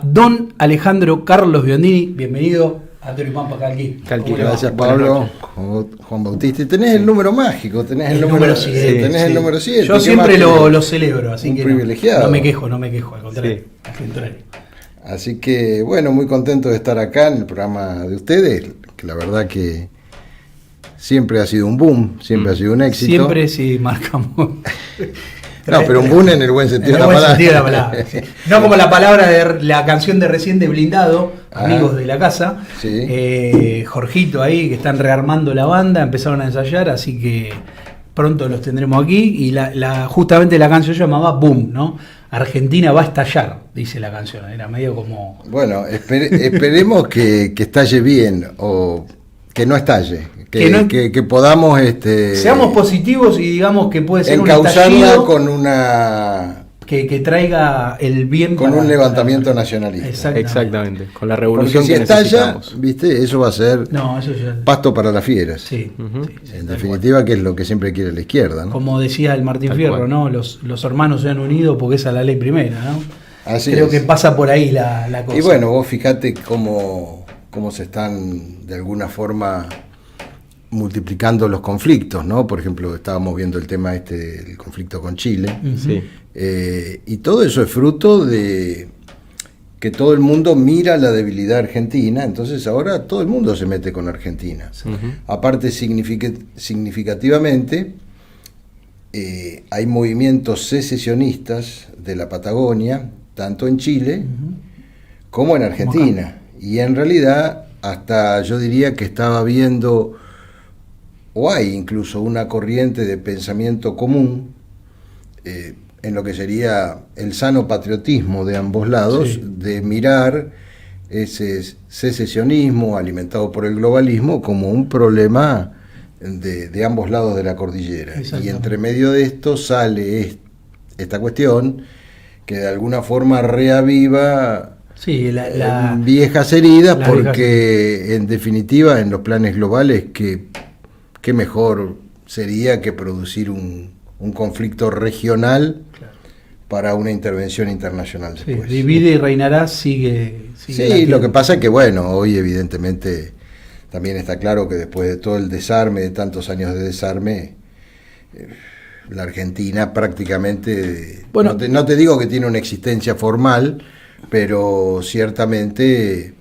Don Alejandro Carlos Biondini, bienvenido a Turimampa Calqui. Gracias, Pablo. Juan Bautista. Tenés el número mágico, tenés el número 7. Tenés el número 7. Yo siempre lo celebro, así un que privilegiado. No me quejo, al contrario. Así que, bueno, muy contento de estar acá en el programa de ustedes, que la verdad que siempre ha sido un boom, siempre ha sido un éxito. Siempre sí marcamos. No, pero un boom en el buen sentido de la palabra. Sí. No como la palabra de la canción de recién de Blindado, amigos de la casa. Sí. Jorgito ahí, que están rearmando la banda, empezaron a ensayar, así que pronto los tendremos aquí. Y justamente la canción llamaba Boom, ¿no? Argentina va a estallar, dice la canción. Era medio como... Bueno, esperemos que estalle bien o que no estalle. Que podamos seamos positivos y digamos que puede ser encauzarla con una que traiga el bien con un levantamiento nacionalista. Exactamente, con la revolución. Porque si estalla, viste, eso va a ser pasto para las fieras. Sí, en definitiva, que es lo que siempre quiere la izquierda, ¿no? Como decía el Martín Fierro, ¿no? Los hermanos se han unido porque esa es la ley primera, ¿no? Creo que pasa por ahí la cosa. Y bueno, vos fijate cómo se están de alguna forma multiplicando los conflictos, ¿no? Por ejemplo, estábamos viendo el tema el conflicto con Chile. Sí. Y todo eso es fruto de que todo el mundo mira la debilidad argentina, entonces ahora todo el mundo se mete con Argentina. Aparte, significativamente, hay movimientos secesionistas de la Patagonia, tanto en Chile como en Argentina. Y en realidad, hasta yo diría que estaba viendo, o hay incluso una corriente de pensamiento común en lo que sería el sano patriotismo de ambos lados, de mirar ese secesionismo alimentado por el globalismo como un problema de ambos lados de la cordillera. Y entre medio de esto sale esta cuestión que de alguna forma reaviva viejas heridas, porque en definitiva en los planes globales qué mejor sería que producir un conflicto regional para una intervención internacional después. Divide y reinará, sigue sí, lo que pasa es que bueno, hoy evidentemente también está claro que después de todo el desarme, de tantos años de desarme, la Argentina prácticamente, no te digo que tiene una existencia formal, pero ciertamente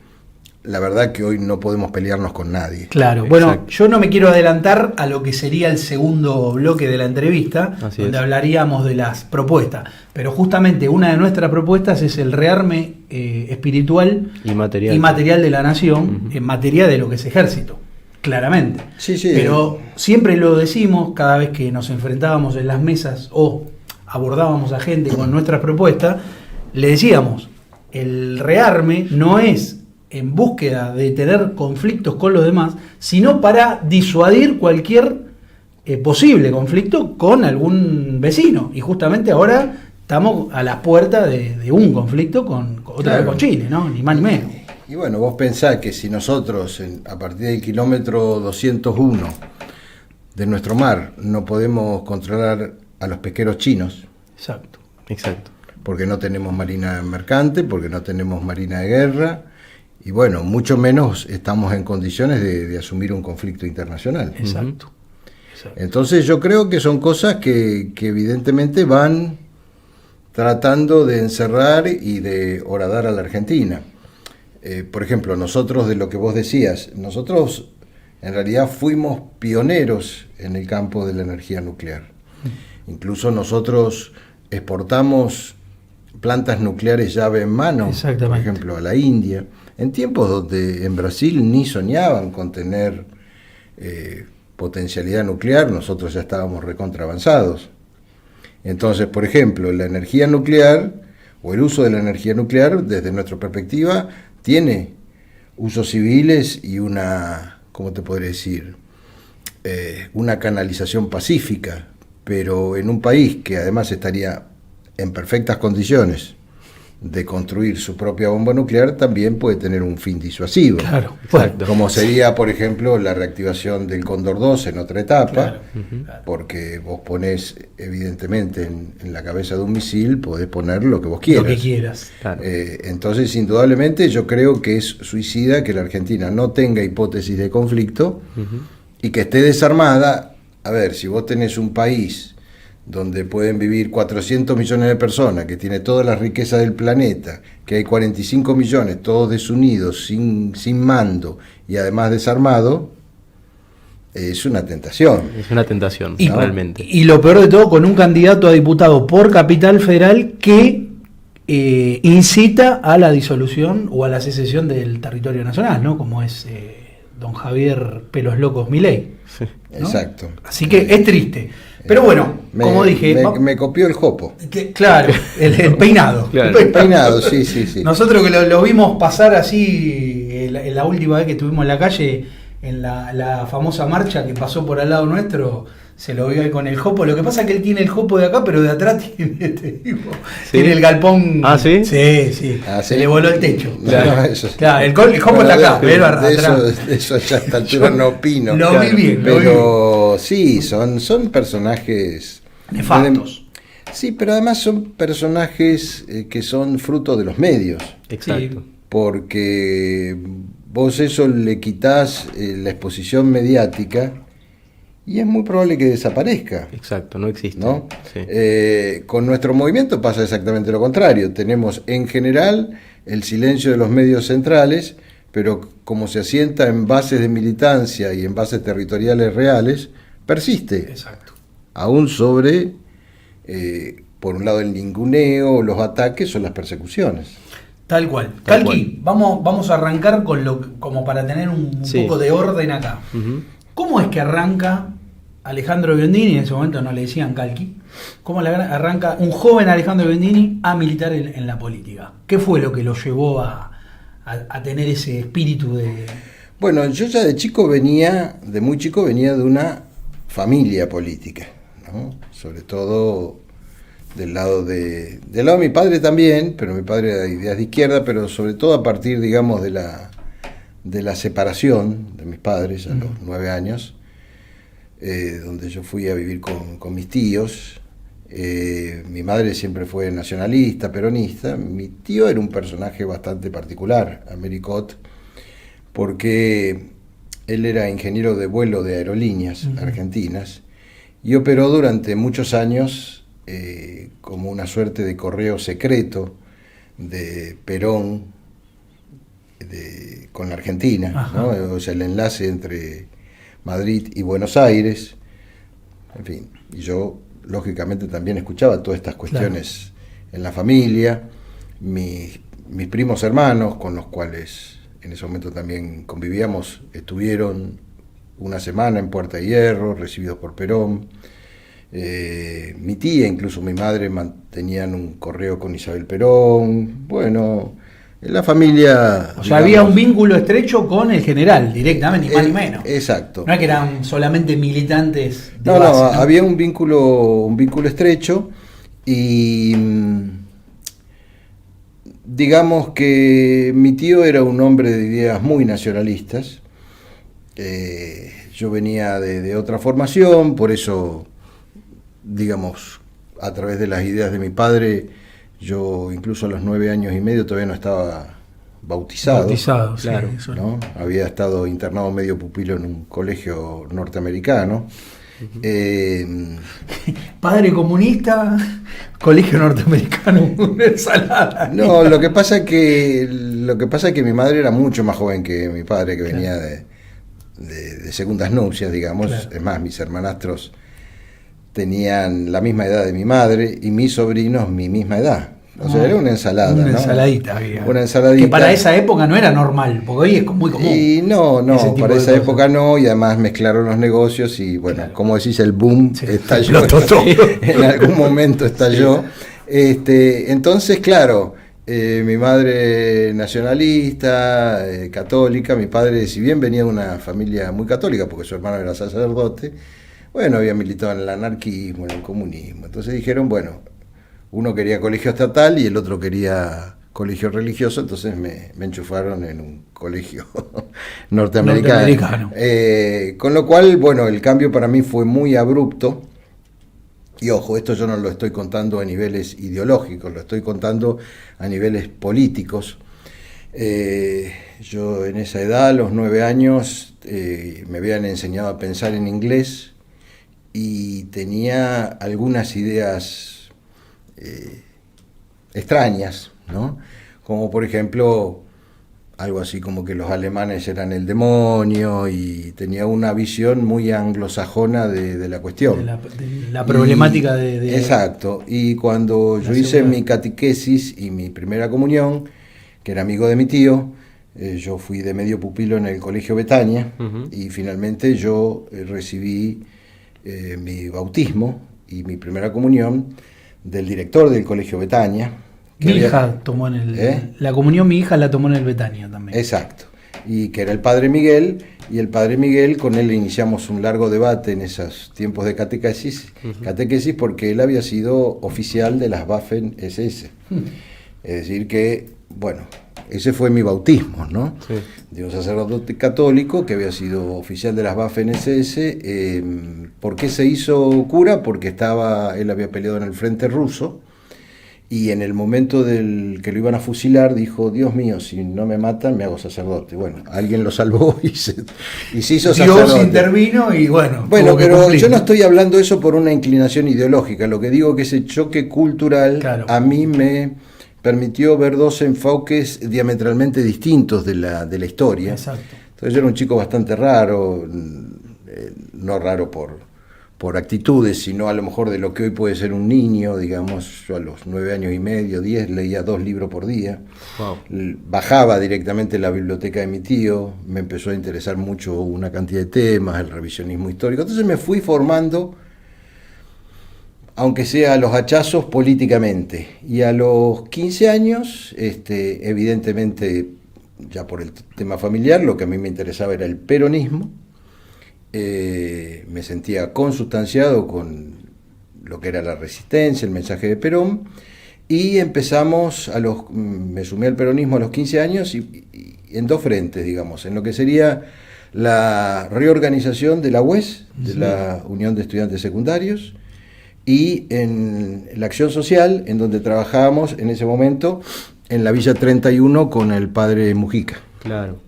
la verdad que hoy no podemos pelearnos con nadie. Claro, bueno, yo no me quiero adelantar a lo que sería el segundo bloque de la entrevista, donde hablaríamos de las propuestas, pero justamente una de nuestras propuestas es el rearme espiritual y material de la nación en materia de lo que es ejército, claramente. Sí. Pero siempre lo decimos cada vez que nos enfrentábamos en las mesas o abordábamos a gente con nuestras propuestas, le decíamos, el rearme no es en búsqueda de tener conflictos con los demás, sino para disuadir cualquier posible conflicto con algún vecino. Y justamente ahora estamos a la puerta de un conflicto con Chile, ¿no? Ni más ni menos. Y bueno, vos pensás que si nosotros, a partir del kilómetro 201 de nuestro mar, no podemos controlar a los pesqueros chinos. Exacto. Porque no tenemos marina mercante, porque no tenemos marina de guerra, y bueno, mucho menos estamos en condiciones de asumir un conflicto internacional. Exacto. Entonces yo creo que son cosas que evidentemente van tratando de encerrar y de horadar a la Argentina. Por ejemplo, nosotros, de lo que vos decías, nosotros en realidad fuimos pioneros en el campo de la energía nuclear. Incluso nosotros exportamos plantas nucleares llave en mano, por ejemplo, a la India, en tiempos donde en Brasil ni soñaban con tener potencialidad nuclear, nosotros ya estábamos recontra avanzados. Entonces, por ejemplo, la energía nuclear o el uso de la energía nuclear, desde nuestra perspectiva, tiene usos civiles y una, ¿cómo te podría decir? Una canalización pacífica, pero en un país que además estaría en perfectas condiciones de construir su propia bomba nuclear también puede tener un fin disuasivo. Claro, exacto. Como sería, por ejemplo, la reactivación del Cóndor 2 en otra etapa, Claro. porque vos ponés, evidentemente, en la cabeza de un misil, podés poner lo que vos quieras. Lo que quieras. Claro. Entonces, indudablemente, yo creo que es suicida que la Argentina no tenga hipótesis de conflicto y que esté desarmada. A ver, si vos tenés un país donde pueden vivir 400 millones de personas, que tiene todas las riquezas del planeta, que hay 45 millones, todos desunidos, sin mando y además desarmado, es una tentación. Es una tentación, Y, realmente. y lo peor de todo, con un candidato a diputado por Capital Federal que incita a la disolución o a la secesión del territorio nacional, ¿no? Como es don Javier Pelos Locos Milei. Sí. ¿no? Exacto. Así que es triste. Pero bueno, como dije... Me copió el jopo. Claro, el peinado. Claro. El peinado, sí. Nosotros que lo vimos pasar así en la última vez que estuvimos en la calle, en la famosa marcha que pasó por al lado nuestro, se lo vio ahí con el jopo. Lo que pasa es que él tiene el jopo de acá, pero de atrás tiene, tiene el galpón. ¿Ah, sí? Sí. Ah, Se ¿sí? le voló el techo. No, eso sí. Claro, el jopo está acá, pero atrás. De eso ya a esta altura no opino. Lo vi bien, Pero sí, son personajes nefastos. Sí, pero además son personajes que son fruto de los medios. Exacto. Sí. Porque vos eso le quitás la exposición mediática y es muy probable que desaparezca. Exacto, no existe. ¿No? Sí. Con nuestro movimiento pasa exactamente lo contrario. Tenemos en general el silencio de los medios centrales, pero como se asienta en bases de militancia y en bases territoriales reales, persiste. Exacto. Aún sobre, por un lado, el ninguneo, los ataques o las persecuciones. Tal cual. Tal Calqui, vamos a arrancar con como para tener un Sí. poco de orden acá. Ujú. ¿Cómo es que arranca Alejandro Biondini? En ese momento no le decían Calqui. ¿Cómo arranca un joven Alejandro Biondini a militar en la política? ¿Qué fue lo que lo llevó a tener ese espíritu de... Bueno, yo ya de muy chico venía de una familia política, ¿no? Sobre todo del lado de mi padre también, pero mi padre era de ideas de izquierda, pero sobre todo a partir, digamos, de la separación de mis padres a los 9 años, donde yo fui a vivir con mis tíos. Mi madre siempre fue nacionalista, peronista. Mi tío era un personaje bastante particular, Americot, porque él era ingeniero de vuelo de aerolíneas argentinas y operó durante muchos años como una suerte de correo secreto de Perón con la Argentina, ¿no? O sea, el enlace entre Madrid y Buenos Aires, en fin, y yo lógicamente también escuchaba todas estas cuestiones en la familia. Mis primos hermanos, con los cuales en ese momento también convivíamos, estuvieron una semana en Puerta de Hierro, recibidos por Perón. Mi tía, incluso mi madre, mantenían un correo con Isabel Perón. Bueno, en la familia... O sea, había un vínculo estrecho con el general, directamente, ni más ni menos. Exacto. No es que eran solamente militantes de No, base, ¿no? había un vínculo estrecho y digamos que mi tío era un hombre de ideas muy nacionalistas. Yo venía de otra formación, por eso, digamos, a través de las ideas de mi padre, yo incluso a los 9 años y medio todavía no estaba bautizado. Bautizado, sí, claro, eso. ¿No? Había estado internado medio pupilo en un colegio norteamericano. Padre comunista, colegio norteamericano, una ensalada. No, lo que pasa es que mi madre era mucho más joven que mi padre, que venía de segundas nupcias, digamos. Claro. Es más, mis hermanastros tenían la misma edad de mi madre y mis sobrinos mi misma edad. O sea, era una ensalada. Una ¿no? ensaladita había. Una ensaladita. Que para esa época no era normal, porque hoy es muy común. Y no, ese tipo para de esa cosas. época no, y además mezclaron los negocios y bueno, Claro. como decís, el boom Sí, estalló. explotó todo. En algún momento estalló. Entonces, claro, mi madre nacionalista, católica, mi padre, si bien venía de una familia muy católica, porque su hermano era sacerdote, bueno, había militado en el anarquismo, en el comunismo. Entonces dijeron, bueno, Uno quería colegio estatal y el otro quería colegio religioso, entonces me enchufaron en un colegio norteamericano. Con lo cual, bueno, el cambio para mí fue muy abrupto. Y ojo, esto yo no lo estoy contando a niveles ideológicos, lo estoy contando a niveles políticos. Yo en esa edad, a los 9 años, me habían enseñado a pensar en inglés y tenía algunas ideas extrañas, ¿no? Como por ejemplo, algo así como que los alemanes eran el demonio, y tenía una visión muy anglosajona de la cuestión. De la problemática de... Exacto, y cuando yo hice mi catequesis y mi primera comunión, que era amigo de mi tío, yo fui de medio pupilo en el colegio Betania, y finalmente yo recibí mi bautismo y mi primera comunión del director del colegio Betania. Mi hija tomó en la comunión, mi hija la tomó en el Betania también. Exacto, y que era el padre Miguel, y el padre Miguel, con él iniciamos un largo debate en esos tiempos de catequesis, porque él había sido oficial de las Waffen-SS. Es decir que, bueno, ese fue mi bautismo, ¿no? Sí. De un sacerdote católico que había sido oficial de las Waffen-SS. ¿Por qué se hizo cura? Porque él había peleado en el frente ruso, y en el momento del que lo iban a fusilar dijo: Dios mío, si no me matan me hago sacerdote. Bueno, alguien lo salvó y se hizo sacerdote. Dios intervino y bueno. Pero yo no estoy hablando eso por una inclinación ideológica. Lo que digo es que ese choque cultural, claro, a mí me permitió ver dos enfoques diametralmente distintos de la historia. Exacto. Entonces yo era un chico bastante raro, no raro por actitudes, sino a lo mejor de lo que hoy puede ser un niño. Digamos, yo a los 9 años y medio, 10, leía 2 libros por día. Wow. Bajaba directamente la biblioteca de mi tío, me empezó a interesar mucho una cantidad de temas, el revisionismo histórico. Entonces me fui formando, aunque sea a los hachazos, políticamente. Y a los 15 años, evidentemente, ya por el tema familiar, lo que a mí me interesaba era el peronismo. Me sentía consustanciado con lo que era la resistencia, el mensaje de Perón, y me sumé al peronismo a los 15 años y en dos frentes, digamos, en lo que sería la reorganización de la UES, de la Unión de Estudiantes Secundarios, y en la acción social, en donde trabajábamos en ese momento en la Villa 31 con el padre Mujica. Claro.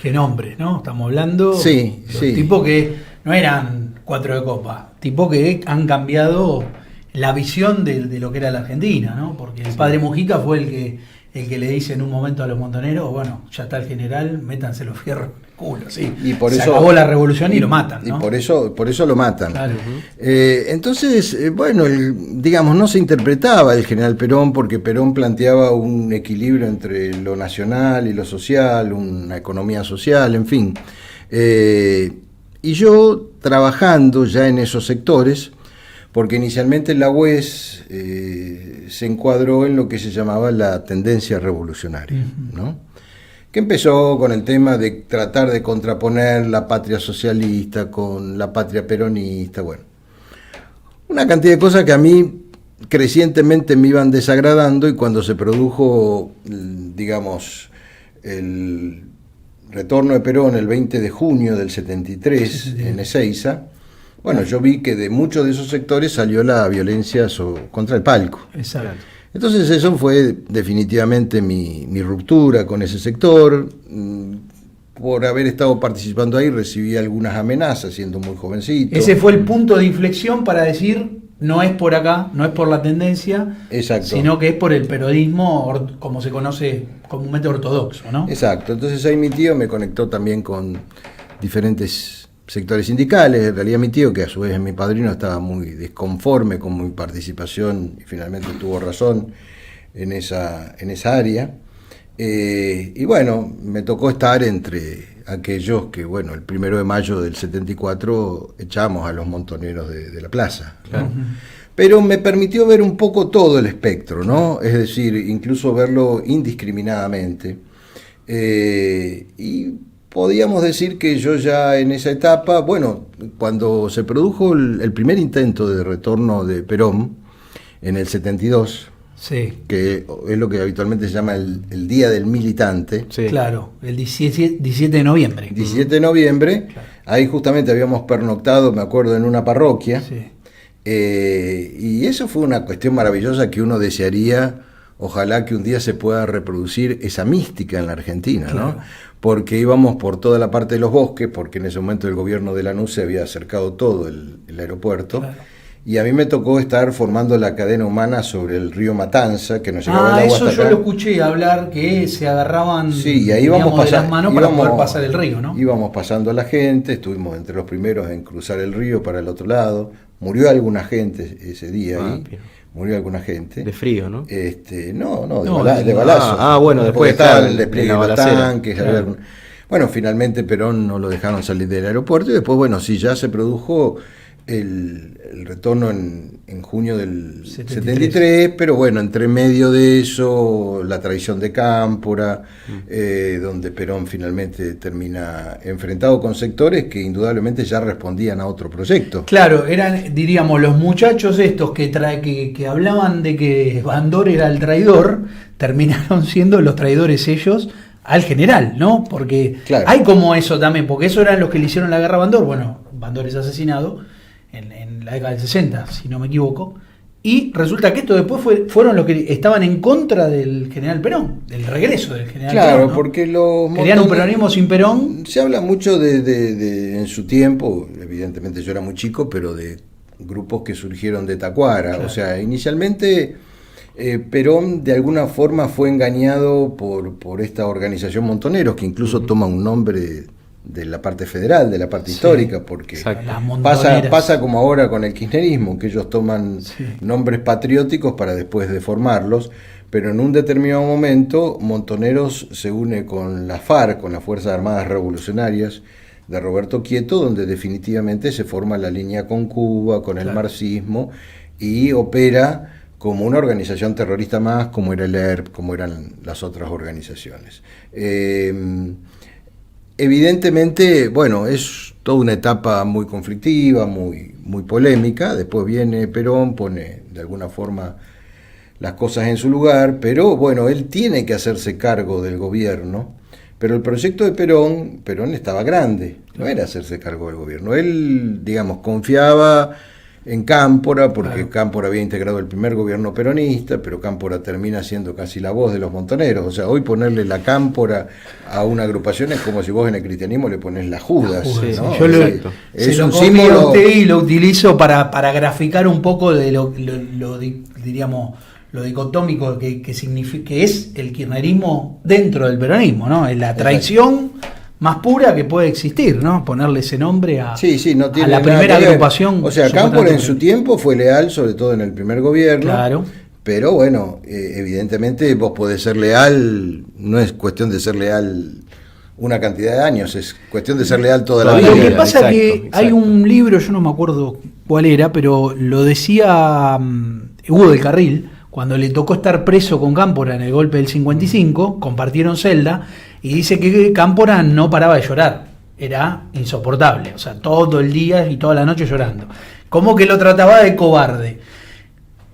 Qué nombre, ¿no? Estamos hablando de tipos que no eran 4 de copa, tipos que han cambiado la visión de lo que era la Argentina, ¿no? Porque el padre Mujica fue el que le dice en un momento a los montoneros: bueno, ya está el general, métanse los fierros en el culo, sí. Y por se eso acabó la revolución y lo matan, ¿no? Y por eso lo matan. Claro. Entonces, bueno, digamos, no se interpretaba el general Perón, porque Perón planteaba un equilibrio entre lo nacional y lo social, una economía social, en fin. Y yo, trabajando ya en esos sectores, porque inicialmente la UES se encuadró en lo que se llamaba la tendencia revolucionaria, ¿no? Que empezó con el tema de tratar de contraponer la patria socialista con la patria peronista, bueno, una cantidad de cosas que a mí crecientemente me iban desagradando, y cuando se produjo, digamos, el retorno de Perón el 20 de junio del 73 en Ezeiza, bueno, yo vi que de muchos de esos sectores salió la violencia contra el palco. Exacto. Entonces eso fue definitivamente mi ruptura con ese sector. Por haber estado participando ahí recibí algunas amenazas siendo muy jovencito. Ese fue el punto de inflexión para decir: no es por acá, no es por la tendencia, exacto, sino que es por el peronismo, como se conoce comúnmente, ortodoxo, ¿no? Exacto. Entonces ahí mi tío me conectó también con diferentes sectores sindicales. En realidad mi tío, que a su vez es mi padrino, estaba muy desconforme con mi participación y finalmente tuvo razón en esa área. Y bueno, me tocó estar entre aquellos que, bueno, el 1 de mayo del 74 echamos a los montoneros de la plaza, ¿no? Claro. Pero me permitió ver un poco todo el espectro, ¿no? Es decir, incluso verlo indiscriminadamente. Y podíamos decir que yo ya en esa etapa, bueno, cuando se produjo el primer intento de retorno de Perón, en el 72, Sí, que es lo que habitualmente se llama el Día del Militante. Sí. claro, el 17 de noviembre. 17 de noviembre, Claro. ahí justamente habíamos pernoctado, me acuerdo, en una parroquia. Sí. Y eso fue una cuestión maravillosa que uno desearía, ojalá que un día se pueda reproducir esa mística en la Argentina, Claro. ¿no? Porque íbamos por toda la parte de los bosques, porque en ese momento el gobierno de Lanús se había acercado todo el aeropuerto, Claro. y a mí me tocó estar formando la cadena humana sobre el río Matanza, que nos llegaba el agua Eso hasta yo acá. lo escuché hablar, que se agarraban Sí, y ahí digamos, íbamos de pasando, las manos para poder pasar el río, ¿no? Íbamos pasando a la gente, estuvimos entre los primeros en cruzar el río para el otro lado. Murió alguna gente ese día ahí. Bien. Murió alguna gente. De frío, ¿no? No, No, de balazos. bueno, después Porque estaba claro, el despliegue en de la los balacera. tanques. Claro. había algún- Bueno, finalmente Perón no lo dejaron salir del aeropuerto y después, bueno, sí, ya se produjo el retorno en junio del 73, pero bueno, entre medio de eso, la traición de Cámpora, donde Perón finalmente termina enfrentado con sectores que indudablemente ya respondían a otro proyecto. Claro, eran, diríamos, los muchachos estos que hablaban de que Bandor era el traidor, terminaron siendo los traidores ellos al general, ¿no? Porque Claro. hay como eso también, porque eso eran los que le hicieron la guerra a Bandor. Bueno, Bandor es asesinado en la década del 60, si no me equivoco. Y resulta que estos después fueron los que estaban en contra del general Perón, del regreso del general Claro, Perón, ¿no? porque los Querían un montones- peronismo sin Perón. Se habla mucho en su tiempo, evidentemente yo era muy chico, pero de grupos que surgieron de Tacuara. Claro. O sea, inicialmente Perón de alguna forma fue engañado por esta organización Montoneros, que incluso toma un nombre de la parte federal, de la parte Sí, histórica, porque exacto. Las montoneras. pasa como ahora con el kirchnerismo, que ellos toman Sí. nombres patrióticos para después deformarlos, pero en un determinado momento Montoneros se une con la FARC, con las Fuerzas Armadas Revolucionarias de Roberto Quieto, donde definitivamente se forma la línea con Cuba, con el Claro. marxismo, y opera como una organización terrorista más, como era el ERP, como eran las otras organizaciones. Evidentemente, bueno, es toda una etapa muy conflictiva, muy polémica. Después viene Perón, pone de alguna forma las cosas en su lugar, pero bueno, él tiene que hacerse cargo del gobierno. Pero el proyecto de Perón estaba grande, no era hacerse cargo del gobierno. Él, digamos, confiaba en Cámpora, porque Claro. Cámpora había integrado el primer gobierno peronista, pero Cámpora termina siendo casi la voz de los montoneros. O sea, hoy ponerle la Cámpora a una agrupación es como si vos en el cristianismo le pones la Judas. Judas, ¿no? Yo lo, Exacto. se Es lo un copio a símbolo. usted y lo utilizo para graficar un poco de diríamos, lo dicotómico que significa, que es el kirchnerismo dentro del peronismo, ¿no? Es la traición más pura que puede existir, ¿no? Ponerle ese nombre a, Sí, no a tiene la nada primera que ver. agrupación. O sea, Cámpora en supuestamente su tiempo fue leal, sobre todo en el primer gobierno. Claro. Pero bueno, evidentemente vos podés ser leal, no es cuestión de ser leal una cantidad de años, es cuestión de ser leal toda la Toda vida. Lo que vida, pasa exacto, que exacto. hay un libro, yo no me acuerdo cuál era, pero lo decía Hugo del Carril, cuando le tocó estar preso con Cámpora en el golpe del 55, compartieron celda, y dice que Cámpora no paraba de llorar, era insoportable, o sea, todo el día y toda la noche llorando. Como que lo trataba de cobarde.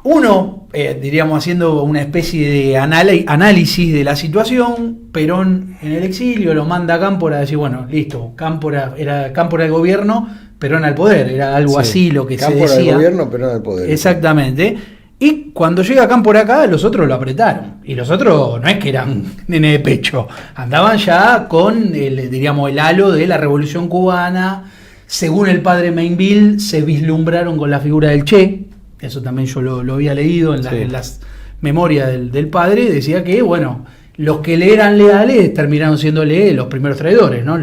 Uno, diríamos, haciendo una especie de análisis de la situación, Perón en el exilio lo manda a Cámpora a decir, bueno, listo, Cámpora el gobierno, Perón al poder, era algo Sí. así lo que Cámpora se del decía. gobierno, pero no del poder. Exactamente. Y cuando llega Cámpora acá, los otros lo apretaron. Y los otros no es que eran nene de pecho, andaban ya con diríamos, el halo de la Revolución Cubana. Según el padre Mainville, se vislumbraron con la figura del Che. Eso también yo lo había leído en Sí. las memorias del padre. Decía que, bueno, los que le eran leales terminaron siéndole los primeros traidores, ¿no?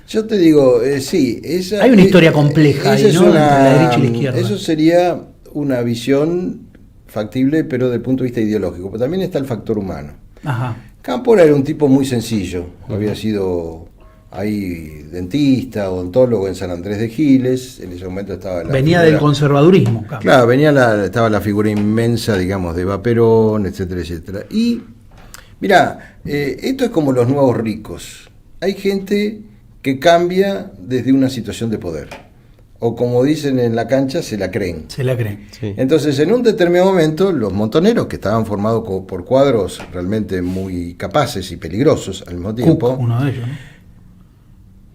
Yo te digo, sí, Hay una historia compleja esa ahí, es ¿no? Entre la derecha y la izquierda. Eso sería una visión factible, pero desde el punto de vista ideológico. Pero también está el factor humano. Ajá. Cámpora era un tipo muy sencillo, había sido ahí dentista, odontólogo en San Andrés de Giles, en ese momento estaba Venía figura- del conservadurismo. Cámpora. Claro, estaba la figura inmensa, digamos, de Eva Perón, etcétera, etcétera. Y, mira, esto es como los nuevos ricos. Hay gente que cambia desde una situación de poder. o como dicen en la cancha, se la creen. Se la creen. Sí. Entonces, en un determinado momento, los montoneros, que estaban formados por cuadros realmente muy capaces y peligrosos al mismo tiempo, Cook, uno de ellos, ¿no?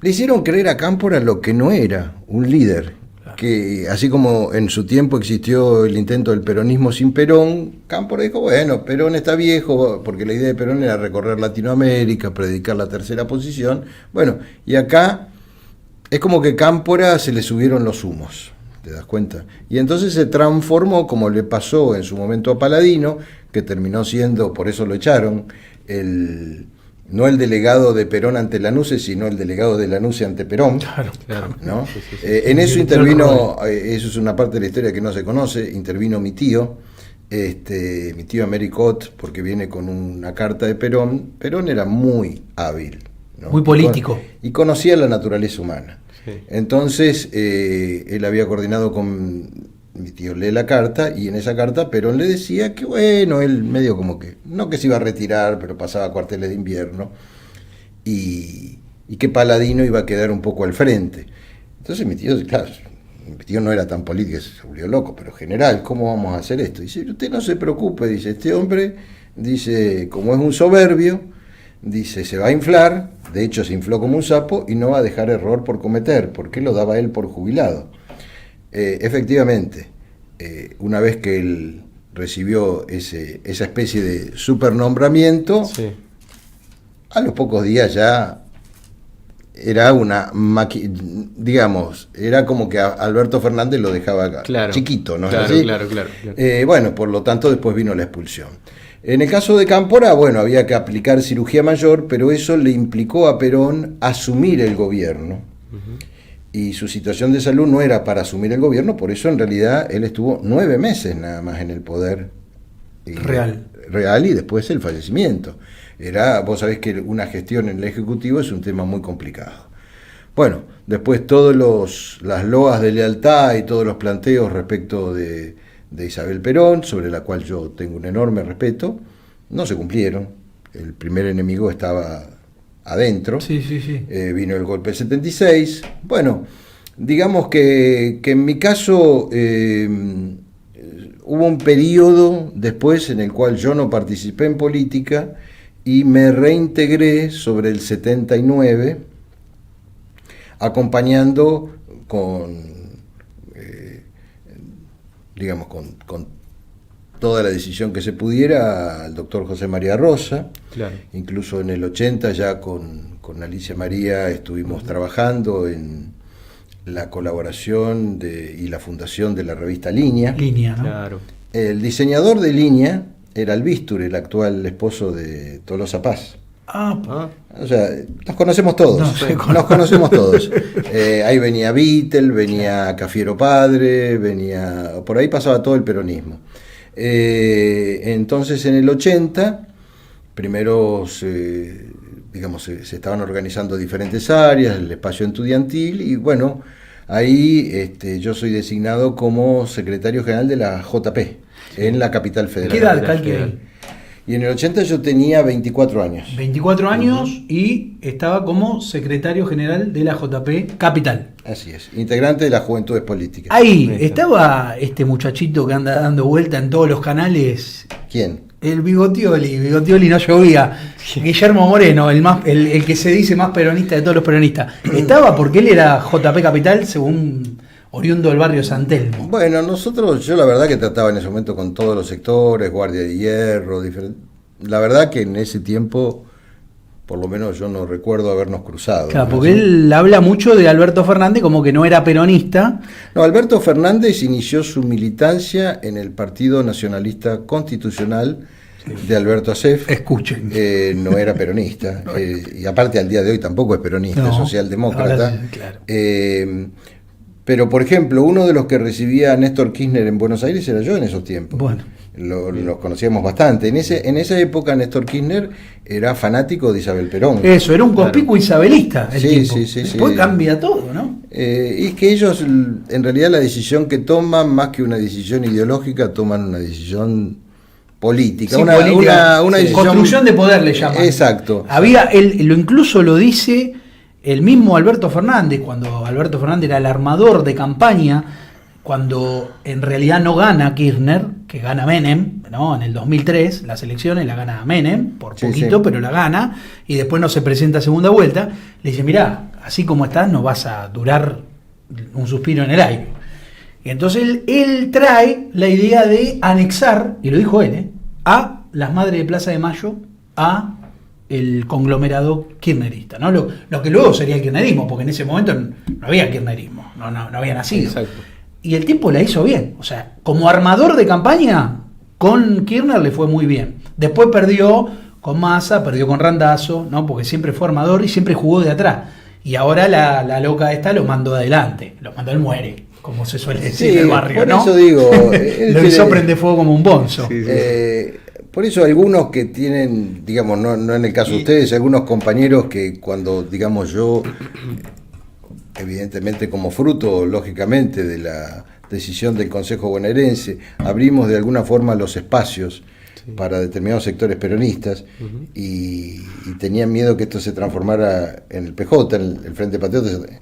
le hicieron creer a Cámpora lo que no era, un líder. Claro. Que así como en su tiempo existió el intento del peronismo sin Perón, Cámpora dijo, bueno, Perón está viejo, porque la idea de Perón era recorrer Latinoamérica, predicar la tercera posición. Bueno, y acá es como que Cámpora se le subieron los humos, ¿te das cuenta? Y entonces se transformó, como le pasó en su momento a Paladino, que terminó siendo, por eso lo echaron, no el delegado de Perón ante Lanusse, sino el delegado de Lanusse ante Perón. Claro. ¿No? Sí, sí, sí. En eso Sí, intervino, eso es una parte de la historia que no se conoce, intervino mi tío Americot, porque viene con una carta de Perón. Perón era muy hábil, ¿no? Muy político. Y conocía la naturaleza humana. Sí. Entonces, él había coordinado con mi tío, lee la carta, y en esa carta Perón le decía que, bueno, él medio como que, no que se iba a retirar, pero pasaba cuarteles de invierno, y que Paladino iba a quedar un poco al frente. Entonces mi tío no era tan político, se volvió loco, pero general, ¿cómo vamos a hacer esto? Dice, usted no se preocupe, dice, este hombre, dice, como es un soberbio, dice, se va a inflar, de hecho se infló como un sapo, y no va a dejar error por cometer, porque lo daba él por jubilado. Efectivamente, una vez que él recibió esa especie de supernombramiento, Sí. a los pocos días ya era digamos, era como que a Alberto Fernández lo dejaba Claro. chiquito, ¿no es Claro, así? claro. Bueno, por lo tanto después vino la expulsión. En el caso de Cámpora, bueno, había que aplicar cirugía mayor, pero eso le implicó a Perón asumir el gobierno. Y su situación de salud no era para asumir el gobierno, por eso en realidad él estuvo 9 meses nada más en el poder real, y después el fallecimiento. Vos sabés que una gestión en el Ejecutivo es un tema muy complicado. Bueno, después todas las loas de lealtad y todos los planteos respecto de Isabel Perón, sobre la cual yo tengo un enorme respeto, no se cumplieron. El primer enemigo estaba adentro. Sí. Vino el golpe del 76. Bueno, digamos que en mi caso hubo un periodo después en el cual yo no participé en política y me reintegré sobre el 79, acompañando con toda la decisión que se pudiera al doctor José María Rosa. Claro. Incluso en el 80 ya con Alicia María estuvimos trabajando en la colaboración y la fundación de la revista Línea. Línea, ¿no? Claro. El diseñador de Línea era Albistur, el actual esposo de Tolosa Paz. Ah, O sea, nos conocemos todos. Nos conocemos todos. Ahí venía Vittel, venía Cafiero Padre, por ahí pasaba todo el peronismo. Entonces en el 80, primero se estaban organizando diferentes áreas, el espacio estudiantil, y bueno, ahí yo soy designado como secretario general de la JP, en la capital federal. ¿Qué edad calqué ahí? Y en el 80 yo tenía 24 años. 24 años y estaba como secretario general de la JP Capital. Así es, integrante de las Juventudes Políticas. Ahí estaba este muchachito que anda dando vuelta en todos los canales. ¿Quién? El Bigotioli no llovía. Guillermo Moreno, el que se dice más peronista de todos los peronistas. Estaba porque él era JP Capital, según oriundo del barrio San Telmo. Bueno, yo la verdad que trataba en ese momento con todos los sectores, Guardia de Hierro, la verdad que en ese tiempo, por lo menos yo no recuerdo habernos cruzado. Claro, ¿no? porque él habla mucho de Alberto Fernández como que no era peronista. No, Alberto Fernández inició su militancia en el Partido Nacionalista Constitucional de Alberto Asef. Escuchen. No era peronista, y aparte al día de hoy tampoco es peronista, No, es socialdemócrata. ahora sí, claro. Pero, por ejemplo, uno de los que recibía a Néstor Kirchner en Buenos Aires era yo en esos tiempos. Bueno. Los conocíamos bastante. En esa época Néstor Kirchner era fanático de Isabel Perón. Eso, era un conspicuo isabelista el Sí, tipo. sí, Después sí. cambia todo, ¿no? Y es que ellos, en realidad, la decisión que toman, más que una decisión ideológica, toman una decisión política. Sí, una política. decisión... Construcción de poder le llaman. Exacto. Él incluso lo dice el mismo Alberto Fernández, cuando Alberto Fernández era el armador de campaña, cuando en realidad no gana Kirchner, que gana Menem, ¿no? En el 2003 las elecciones la gana Menem, por poquito, pero la gana, y después no se presenta a segunda vuelta, le dice, mirá, así como estás no vas a durar un suspiro en el aire. Y entonces él trae la idea de anexar, y lo dijo él, a las madres de Plaza de Mayo, a el conglomerado kirchnerista, ¿no? Lo que luego sería el kirchnerismo, porque en ese momento no había kirchnerismo, no había nacido. Exacto. Y el tipo la hizo bien, o sea, como armador de campaña, con Kirchner le fue muy bien. Después perdió con Massa, perdió con Randazzo, ¿no? Porque siempre fue armador y siempre jugó de atrás. Y ahora la loca esta lo mandó adelante, lo mandó al muere, como se suele decir en el barrio, por ¿no? eso digo, lo hizo prende fuego como un bonzo. Sí. Por eso algunos que tienen, digamos, no en el caso de ustedes, algunos compañeros que cuando, digamos, yo, evidentemente como fruto, lógicamente, de la decisión del Consejo Bonaerense, abrimos de alguna forma los espacios para determinados sectores peronistas y tenían miedo que esto se transformara en el PJ, en el Frente Patriota.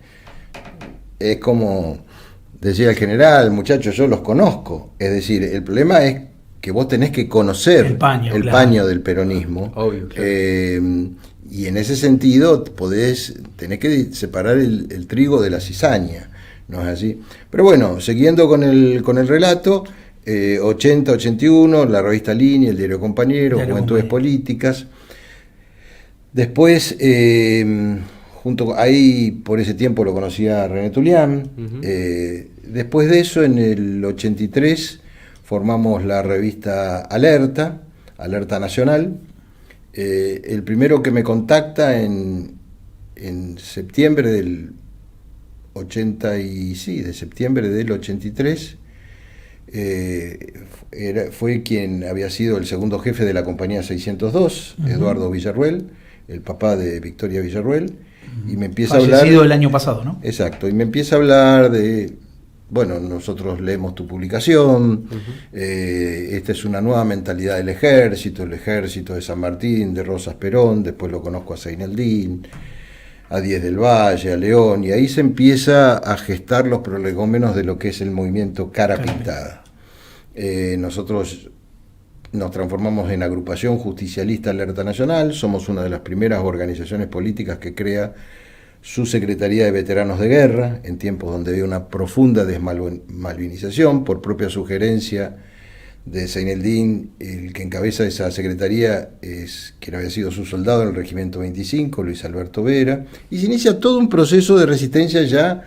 Es como decía el general, muchachos, yo los conozco. Es decir, el problema es que vos tenés que conocer el paño del peronismo. Obvio, claro. Y en ese sentido tenés que separar el trigo de la cizaña, ¿no es así? Pero bueno, siguiendo con el relato, 80-81, la revista Línea, el diario Compañero, Juventudes Políticas. Después, ahí por ese tiempo lo conocía René Tulián. Después de eso, en el 83, formamos la revista Alerta Nacional. El primero que me contacta en septiembre del 83, fue quien había sido el segundo jefe de la compañía 602, Eduardo Villarruel, el papá de Victoria Villarruel, y me empieza a hablar... Fallecido el año pasado, ¿no? Exacto, y me empieza a hablar de... Bueno, nosotros leemos tu publicación, esta es una nueva mentalidad del ejército, el ejército de San Martín, de Rosas Perón, después lo conozco a Seineldín, a Díez del Valle, a León, y ahí se empieza a gestar los prolegómenos de lo que es el movimiento Cara Pintada. Nosotros nos transformamos en agrupación justicialista Alerta Nacional, somos una de las primeras organizaciones políticas que crea su Secretaría de Veteranos de Guerra, en tiempos donde había una profunda desmalvinización, por propia sugerencia de Seineldín, el que encabeza esa secretaría es quien había sido su soldado en el Regimiento 25, Luis Alberto Vera, y se inicia todo un proceso de resistencia ya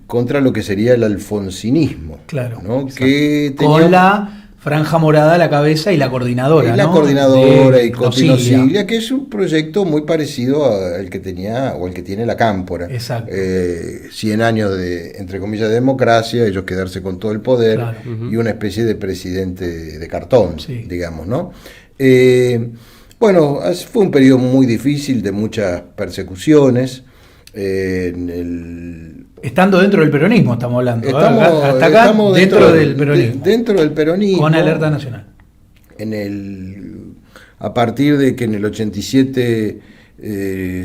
contra lo que sería el alfonsinismo. Claro, ¿no? Que con la franja morada a la cabeza y la coordinadora. Y la ¿no? coordinadora y Cotino Siglia, que es un proyecto muy parecido al que tenía o al que tiene la Cámpora. Exacto. 100 años de, entre comillas, de democracia, ellos quedarse con todo el poder, claro. Y una especie de presidente de cartón, digamos, ¿no? Bueno, fue un periodo muy difícil de muchas persecuciones. Estando dentro del peronismo estamos hablando. Hasta acá estamos dentro del peronismo. Dentro del peronismo. Con Alerta Nacional. A partir de que en el 87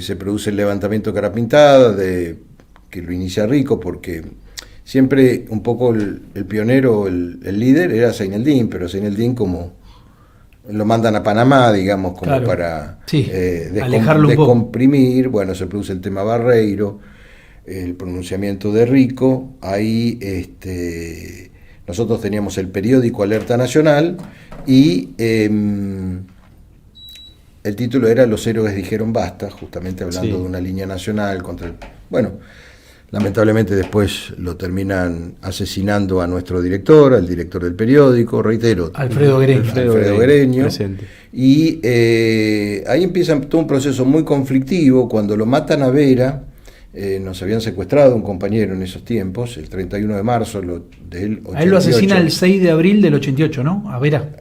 se produce el levantamiento Cara Pintada, que lo inicia Rico, porque siempre un poco el pionero, el líder era Seineldín, pero Seineldín como lo mandan a Panamá, digamos, como para descomprimir. Bueno, se produce el tema Barreiro, el pronunciamiento de Rico. Ahí nosotros teníamos el periódico Alerta Nacional y el título era Los héroes dijeron basta, justamente hablando de una línea nacional contra el... Bueno, lamentablemente después lo terminan asesinando a nuestro director, al director del periódico, reitero. Alfredo Guereño. Presente. Y ahí empieza todo un proceso muy conflictivo. Cuando lo matan a Vera, nos habían secuestrado un compañero en esos tiempos, el 31 de marzo del 88. A él lo asesina el 6 de abril del 88, ¿no? A Vera.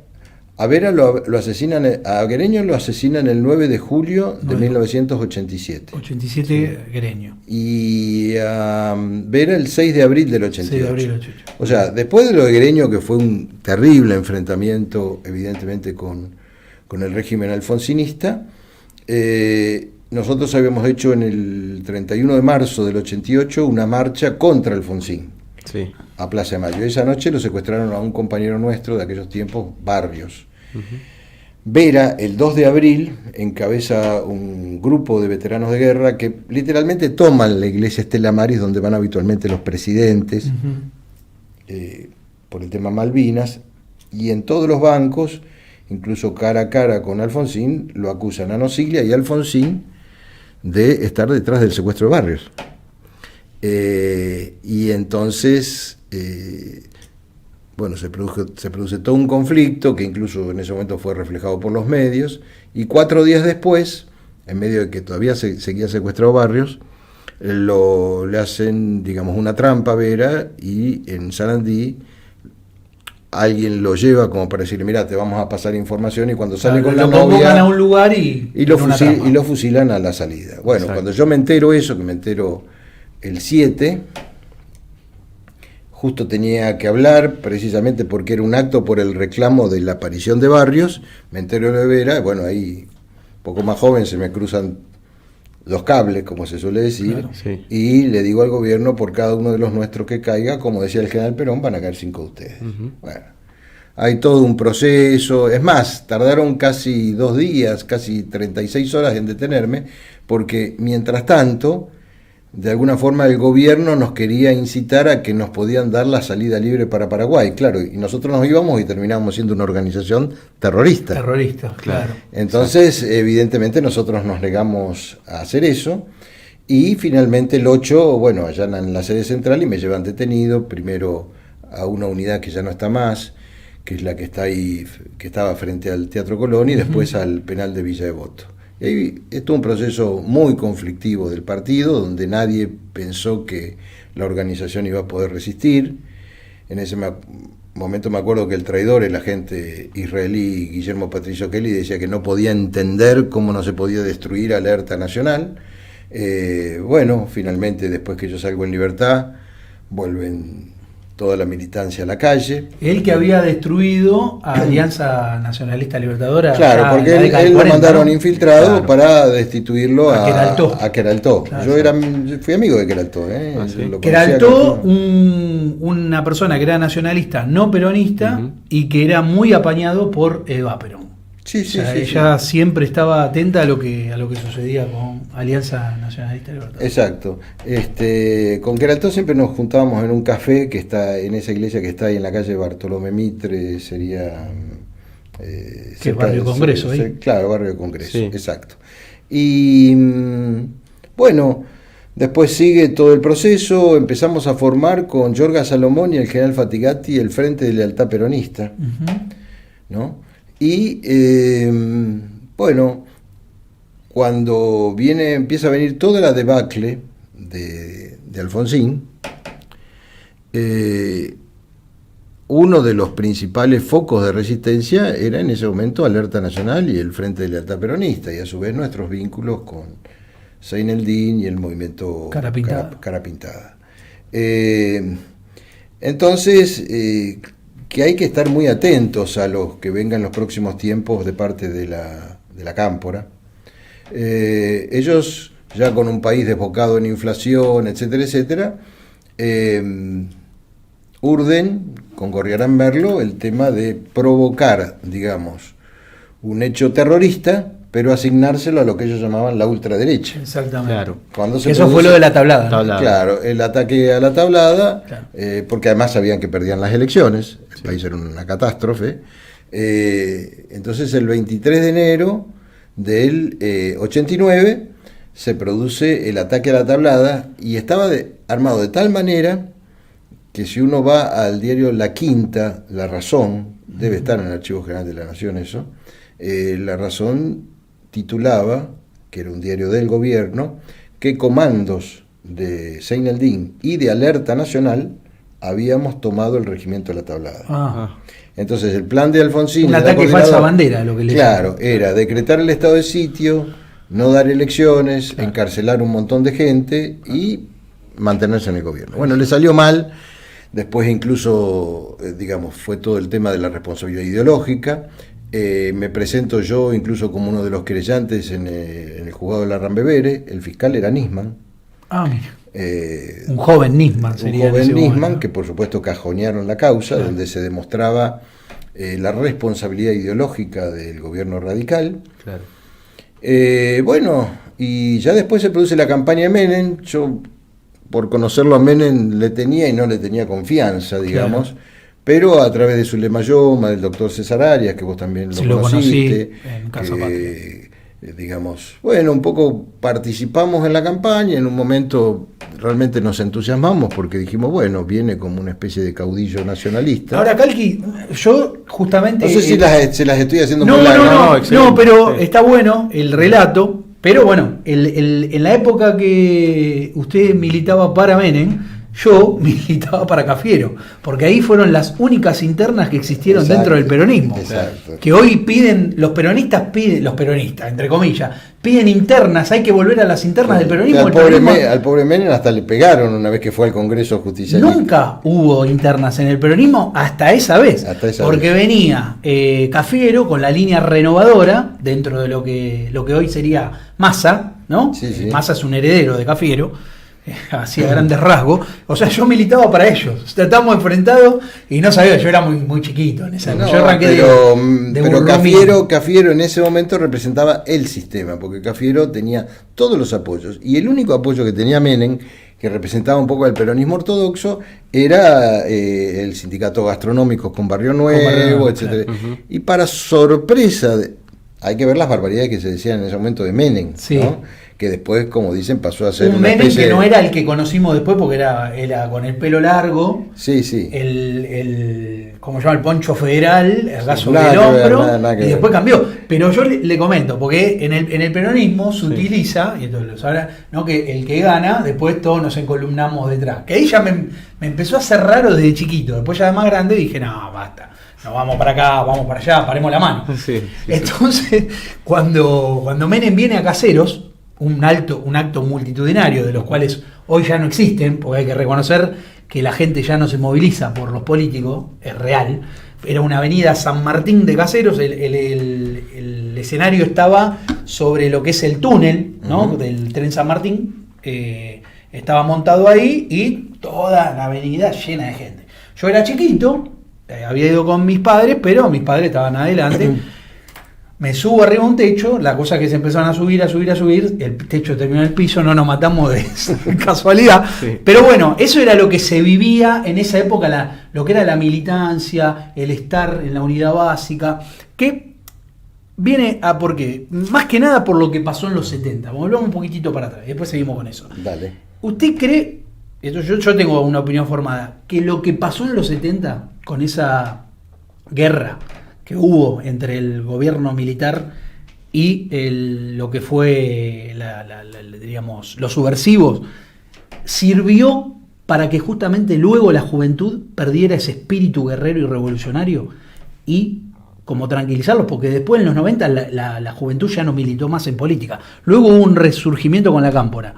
A Vera lo asesinan, a Guereño lo asesinan el 9 de julio de 1987. 87 Guereño. Y a Vera el 6 de abril del 88. 6 de abril del 88. O sea, después de lo de Guereño, que fue un terrible enfrentamiento, evidentemente, con el régimen alfonsinista, nosotros habíamos hecho en el 31 de marzo del 88 una marcha contra Alfonsín, Sí. a Plaza de Mayo. Esa noche lo secuestraron a un compañero nuestro de aquellos tiempos, Barrios. Vera, el 2 de abril, encabeza un grupo de veteranos de guerra que literalmente toman la iglesia Estela Maris, donde van habitualmente los presidentes, por el tema Malvinas, y en todos los bancos, incluso cara a cara con Alfonsín, lo acusan a Nosiglia y a Alfonsín de estar detrás del secuestro de Barrios. Y entonces, bueno, se produce todo un conflicto que incluso en ese momento fue reflejado por los medios, y 4 días después, en medio de que todavía seguía secuestrado Barrios, le hacen, digamos, una trampa a Vera, y en Sarandí alguien lo lleva como para decirle, mira, te vamos a pasar información, y cuando sale con la lo convocan novia a un lugar y lo fusilan a la salida. Bueno, Exacto. cuando yo me entero eso, que me entero el 7, justo tenía que hablar, precisamente porque era un acto por el reclamo de la aparición de Barrios, me entero de Vera, bueno, ahí, un poco más joven, se me cruzan los cables, como se suele decir, Claro. Sí. y le digo al gobierno, por cada uno de los nuestros que caiga, como decía el general Perón, van a caer 5 de ustedes. Bueno, hay todo un proceso, es más, tardaron casi 2 días, casi 36 horas en detenerme, porque mientras tanto, de alguna forma el gobierno nos quería incitar a que nos podían dar la salida libre para Paraguay, claro, y nosotros nos íbamos y terminábamos siendo una organización terrorista. Terroristas, claro. Entonces, evidentemente nosotros nos negamos a hacer eso, y finalmente el 8, bueno, allanan la sede central y me llevan detenido, primero a una unidad que ya no está más, que es la que está ahí, que estaba frente al Teatro Colón, y después al penal de Villa Devoto. Y ahí estuvo un proceso muy conflictivo del partido, donde nadie pensó que la organización iba a poder resistir. En ese momento me acuerdo que el traidor, el agente israelí Guillermo Patricio Kelly, decía que no podía entender cómo no se podía destruir Alerta Nacional. Bueno, finalmente, después que yo salgo en libertad, vuelven toda la militancia a la calle. Él que había destruido a Alianza Nacionalista Libertadora. Claro, ya porque en la él década del lo 40, mandaron ¿no? infiltrado Claro. para destituirlo A Queraltó. a Queraltó. Claro. Yo fui amigo de Queraltó. Ah, ¿sí? Lo conocía Queraltó, como- una persona que era nacionalista, no peronista, Ujú. y que era muy apañado por Eva Perón. Sí, O sí, sea, sí, ella siempre estaba atenta a lo que sucedía con Alianza Nacionalista Libertadora. Exacto. Con Queraltó siempre nos juntábamos en un café que está en esa iglesia que está ahí en la calle Bartolomé Mitre, sería... ¿Qué, Barrio Congreso ahí? Claro, Barrio Congreso, Sí. exacto. Y bueno, después sigue todo el proceso, empezamos a formar con Jorga Salomón y el general Fatigati el Frente de Lealtad Peronista, Ujú. ¿no? Y bueno, cuando empieza a venir toda la debacle de Alfonsín, uno de los principales focos de resistencia era en ese momento Alerta Nacional y el Frente de Lealtad Peronista, y a su vez nuestros vínculos con Seineldin y el movimiento Cara Pintada. Cara Pintada. Entonces, que hay que estar muy atentos a los que vengan los próximos tiempos de parte de la Cámpora. Ellos, ya con un país desbocado en inflación, etcétera, etcétera, urden con Gorriarán Merlo el tema de provocar, digamos, un hecho terrorista, pero asignárselo a lo que ellos llamaban la ultraderecha. Exactamente. Claro. Cuando se Eso fue produce- lo de la tablada, ¿no? Tablada. Claro, el ataque a la tablada, Claro. porque además sabían que perdían las elecciones, el país era una catástrofe. Entonces el 23 de enero del 89 se produce el ataque a la tablada, y estaba armado de tal manera que si uno va al diario La Quinta, La Razón, debe estar en el Archivo General de la Nación eso, La Razón titulaba, que era un diario del gobierno, que comandos de Seineldin y de Alerta Nacional habíamos tomado el regimiento de la tablada. Ah, Entonces el plan de Alfonsín... un era ataque coordinado- falsa bandera, lo que le Claro, llaman. era decretar el estado de sitio, no dar elecciones, encarcelar un montón de gente y mantenerse en el gobierno. Bueno, le salió mal, después incluso, digamos, fue todo el tema de la responsabilidad ideológica. Me presento yo incluso como uno de los querellantes en el juzgado de la Rambevere. El fiscal era Nisman. Ah, mira. Un joven Nisman sería. Un joven Nisman, momento, ¿no? que por supuesto cajonearon la causa, claro, donde se demostraba la responsabilidad ideológica del gobierno radical. Claro. Bueno, y ya después se produce la campaña de Menem. Yo, por conocerlo a Menem, le tenía y no le tenía confianza, digamos. Claro. Pero a través de su Mayoma, del doctor César Arias, que vos también lo conociste, en Casa Patria. Digamos, bueno, un poco participamos en la campaña, en un momento realmente nos entusiasmamos porque dijimos, bueno, viene como una especie de caudillo nacionalista. Ahora, Calqui, yo justamente... No sé si se las estoy haciendo muy largas. No, pero sí, está bueno el relato, pero bueno, en la época que usted militaba para Menem, yo militaba para Cafiero, porque ahí fueron las únicas internas que existieron, exacto, dentro del peronismo. Exacto. Que hoy piden, los peronistas, entre comillas, piden internas, hay que volver a las internas del peronismo. Al pobre Menem hasta le pegaron una vez que fue al Congreso Justicialista. Nunca hubo internas en el peronismo hasta esa vez, porque venía Cafiero con la línea renovadora dentro de lo que hoy sería Massa, ¿no? Sí, sí. Massa es un heredero de Cafiero. Hacía grandes rasgos, o sea, yo militaba para ellos, estábamos enfrentados y no sabía, yo era muy chiquito en esa época. Yo arranqué pero Cafiero en ese momento representaba el sistema, porque Cafiero tenía todos los apoyos, y el único apoyo que tenía Menem, que representaba un poco al peronismo ortodoxo, era el sindicato gastronómico con Barrio Nuevo, etcétera. Claro. Uh-huh. Y para sorpresa, hay que ver las barbaridades que se decían en ese momento de Menem, sí, ¿no? Que después, como dicen, pasó a ser un Menem que no era el que conocimos después, porque era con el pelo largo, sí, sí, ¿cómo se llama? El poncho federal, el gaso del hombro, nada y después cambió. Pero yo le comento, porque en el peronismo se utiliza, y entonces lo sabrá, ¿no? Que el que gana, después todos nos encolumnamos detrás. Que ahí ya me empezó a hacer raro desde chiquito. Después ya de más grande dije, no, basta. No, vamos para acá, vamos para allá, paremos la mano. Sí, entonces, cuando Menem viene a Caseros, un acto multitudinario, de los cuales hoy ya no existen, porque hay que reconocer que la gente ya no se moviliza por los políticos, es real. Era una avenida San Martín de Caseros, el escenario estaba sobre lo que es el túnel, ¿no? Uh-huh. Del tren San Martín, estaba montado ahí y toda la avenida llena de gente. Yo era chiquito, había ido con mis padres, pero mis padres estaban adelante. Me subo arriba a un techo, la cosa que se empezaron a subir, el techo terminó en el piso, no nos matamos de casualidad. Sí. Pero bueno, eso era lo que se vivía en esa época, lo que era la militancia, el estar en la unidad básica, que viene a por qué, más que nada por lo que pasó en los 70. Volvamos un poquitito para atrás, después seguimos con eso. Dale. ¿Usted cree, esto yo tengo una opinión formada, que lo que pasó en los 70 con esa guerra que hubo entre el gobierno militar y lo que fue digamos, los subversivos, sirvió para que justamente luego la juventud perdiera ese espíritu guerrero y revolucionario y como tranquilizarlos? Porque después en los 90 la juventud ya no militó más en política. Luego hubo un resurgimiento con la cámpora.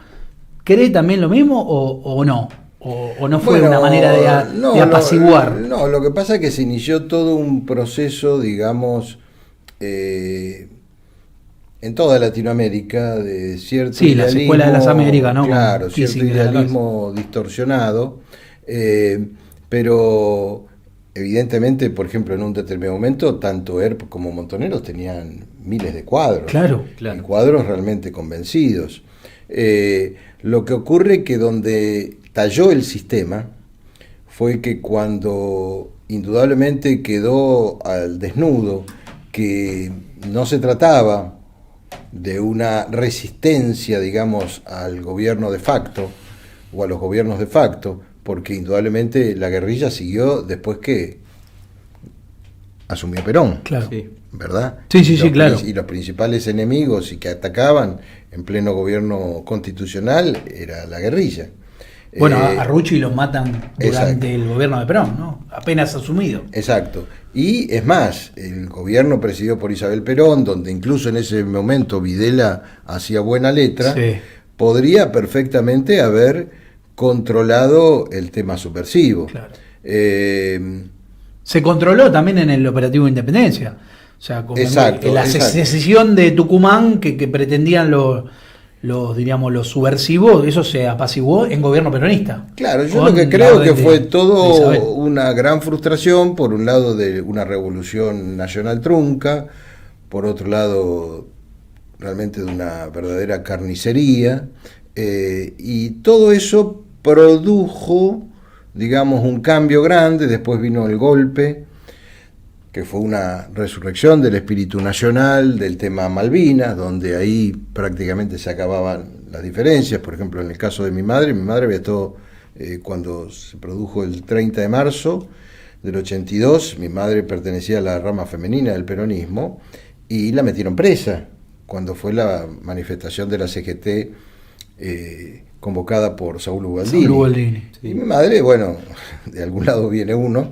¿Cree también lo mismo o no? ¿O no fue una manera de apaciguar? No, lo que pasa es que se inició todo un proceso, digamos, en toda Latinoamérica, de cierto idealismo, las escuelas de las Américas, ¿no? Claro, cierto idealismo distorsionado, pero evidentemente, por ejemplo, en un determinado momento, tanto ERP como Montoneros tenían miles de cuadros. Claro. Y cuadros realmente convencidos. Lo que ocurre que donde talló el sistema fue que cuando indudablemente quedó al desnudo que no se trataba de una resistencia, digamos, al gobierno de facto o a los gobiernos de facto, porque indudablemente la guerrilla siguió después que asumió Perón. Claro. ¿Verdad? Sí, claro. Y los principales enemigos y que atacaban en pleno gobierno constitucional era la guerrilla. Bueno, a Rucci los matan durante el gobierno de Perón, ¿no? Apenas asumido. Exacto. Y es más, el gobierno presidido por Isabel Perón, donde incluso en ese momento Videla hacía buena letra, sí, podría perfectamente haber controlado el tema subversivo. Claro. Se controló también en el operativo Independencia. O sea, como Exacto, la exacto. secesión de Tucumán que pretendían los subversivos, eso se apaciguó en gobierno peronista. Claro, yo Con lo que la creo que orden fue de todo Isabel. una gran frustración, por un lado de una revolución nacional trunca, por otro lado realmente de una verdadera carnicería, y todo eso produjo, digamos, un cambio grande. Después vino el golpe, que fue una resurrección del espíritu nacional, del tema Malvinas, donde ahí prácticamente se acababan las diferencias. Por ejemplo, en el caso de mi madre había estado, cuando se produjo el 30 de marzo del 82, mi madre pertenecía a la rama femenina del peronismo, y la metieron presa, cuando fue la manifestación de la CGT convocada por Saúl Ubaldini. Saúl Ubaldini, sí. Y mi madre, bueno, de algún lado viene uno,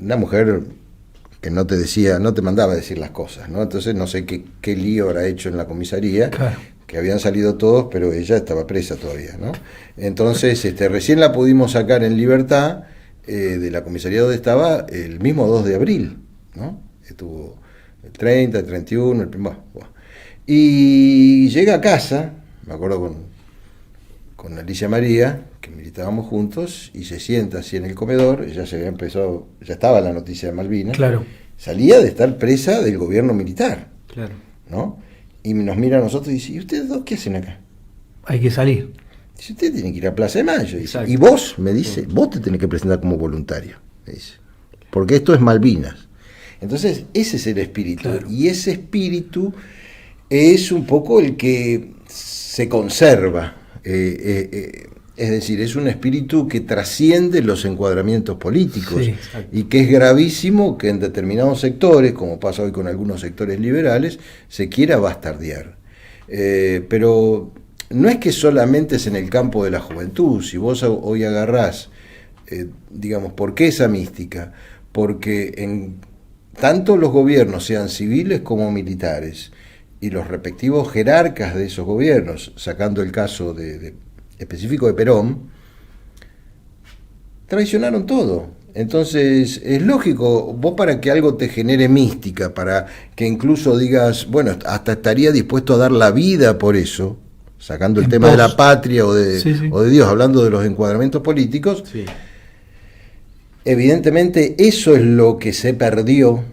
una mujer que no te mandaba a decir las cosas, ¿no? Entonces no sé qué lío habrá hecho en la comisaría, Claro. que habían salido todos, pero ella estaba presa todavía, ¿no? Entonces, recién la pudimos sacar en libertad de la comisaría donde estaba el mismo 2 de abril, ¿no? Estuvo el 30, el 31, el primero. Y llega a casa, me acuerdo con Alicia María, que militábamos juntos, y se sienta así en el comedor. Ella se había empezado, ya estaba la noticia de Malvinas, Claro. salía de estar presa del gobierno militar, Claro. ¿no? Y nos mira a nosotros y dice: ¿y ustedes dos qué hacen acá? Hay que salir. Dice: usted tiene que ir a Plaza de Mayo. Dice, Exacto. y vos, me dice, vos te tenés que presentar como voluntario, me dice, porque esto es Malvinas. Entonces, ese es el espíritu, Claro. y ese espíritu es un poco el que se conserva. Es decir, es un espíritu que trasciende los encuadramientos políticos, Sí, exacto. y que es gravísimo que en determinados sectores, como pasa hoy con algunos sectores liberales, se quiera bastardear. Pero no es que solamente es en el campo de la juventud. Si vos hoy agarrás, digamos, ¿por qué esa mística? Porque en tanto los gobiernos, sean civiles como militares, y los respectivos jerarcas de esos gobiernos, sacando el caso específico de Perón, traicionaron todo. Entonces, es lógico, vos, para que algo te genere mística, para que incluso digas, bueno, hasta estaría dispuesto a dar la vida por eso, sacando el En tema de pos. la patria o de Sí, sí. Dios, hablando de los encuadramientos políticos, Sí. evidentemente eso es lo que se perdió.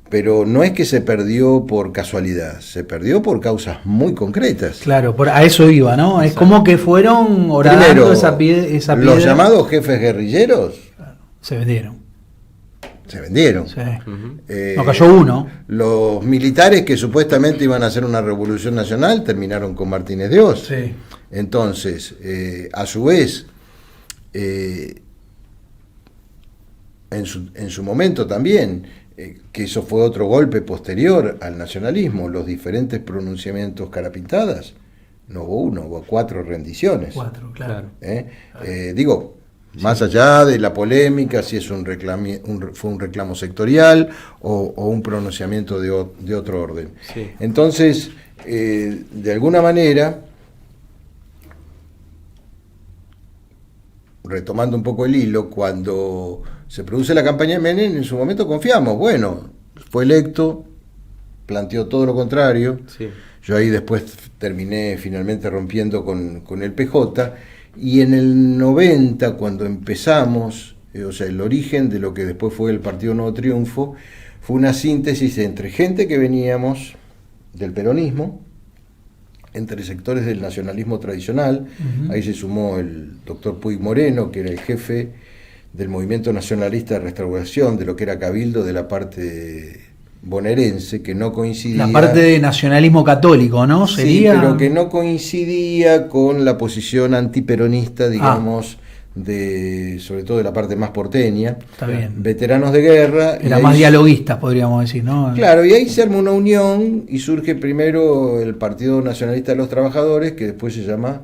Pero no es que se perdió por casualidad, se perdió por causas muy concretas. Claro, a eso iba, ¿no? Es Exacto. como que fueron orando Primero, esa piedra. los llamados jefes guerrilleros Se vendieron. se vendieron. Sí. Ujú. No cayó uno. Los militares que supuestamente iban a hacer una revolución nacional terminaron con Martínez de Oz. Sí. Entonces, a su vez, en su momento también, que eso fue otro golpe posterior al nacionalismo, los diferentes pronunciamientos carapintadas, no hubo uno, hubo 4 rendiciones. 4, claro. Digo, más allá de la polémica, si es fue un reclamo sectorial o un pronunciamiento de otro orden. Sí. Entonces, de alguna manera, retomando un poco el hilo, cuando se produce la campaña de Menem, en su momento confiamos, bueno, fue electo, planteó todo lo contrario. Sí. Yo ahí después terminé finalmente rompiendo con el PJ, y en el 90, cuando empezamos, o sea, el origen de lo que después fue el Partido Nuevo Triunfo, fue una síntesis entre gente que veníamos del peronismo, entre sectores del nacionalismo tradicional. Ujú. Ahí se sumó el doctor Puig Moreno, que era el jefe del movimiento nacionalista de restauración de lo que era Cabildo, de la parte bonaerense, que no coincidía. La parte de nacionalismo católico, ¿no? Sí, Sería. pero que no coincidía con la posición antiperonista, digamos, sobre todo de la parte más porteña. Está bien. Veteranos de guerra. y Era ahí más dialoguista, podríamos decir, ¿no? Claro, y ahí se arma una unión y surge primero el Partido Nacionalista de los Trabajadores, que después se llama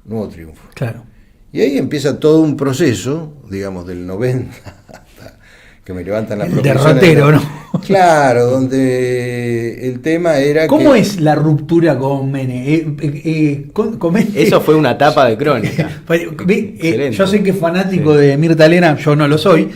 Nuevo Triunfo. Claro. Y ahí empieza todo un proceso, digamos, del 90 hasta que me levantan la El profesión. derrotero, ¿no? Claro, donde el tema era ¿Cómo es la ruptura con Menem? Eso fue una tapa de crónica. Excelente. Excelente. Yo sé que es fanático Sí. de Mirta Legrand, yo no lo soy.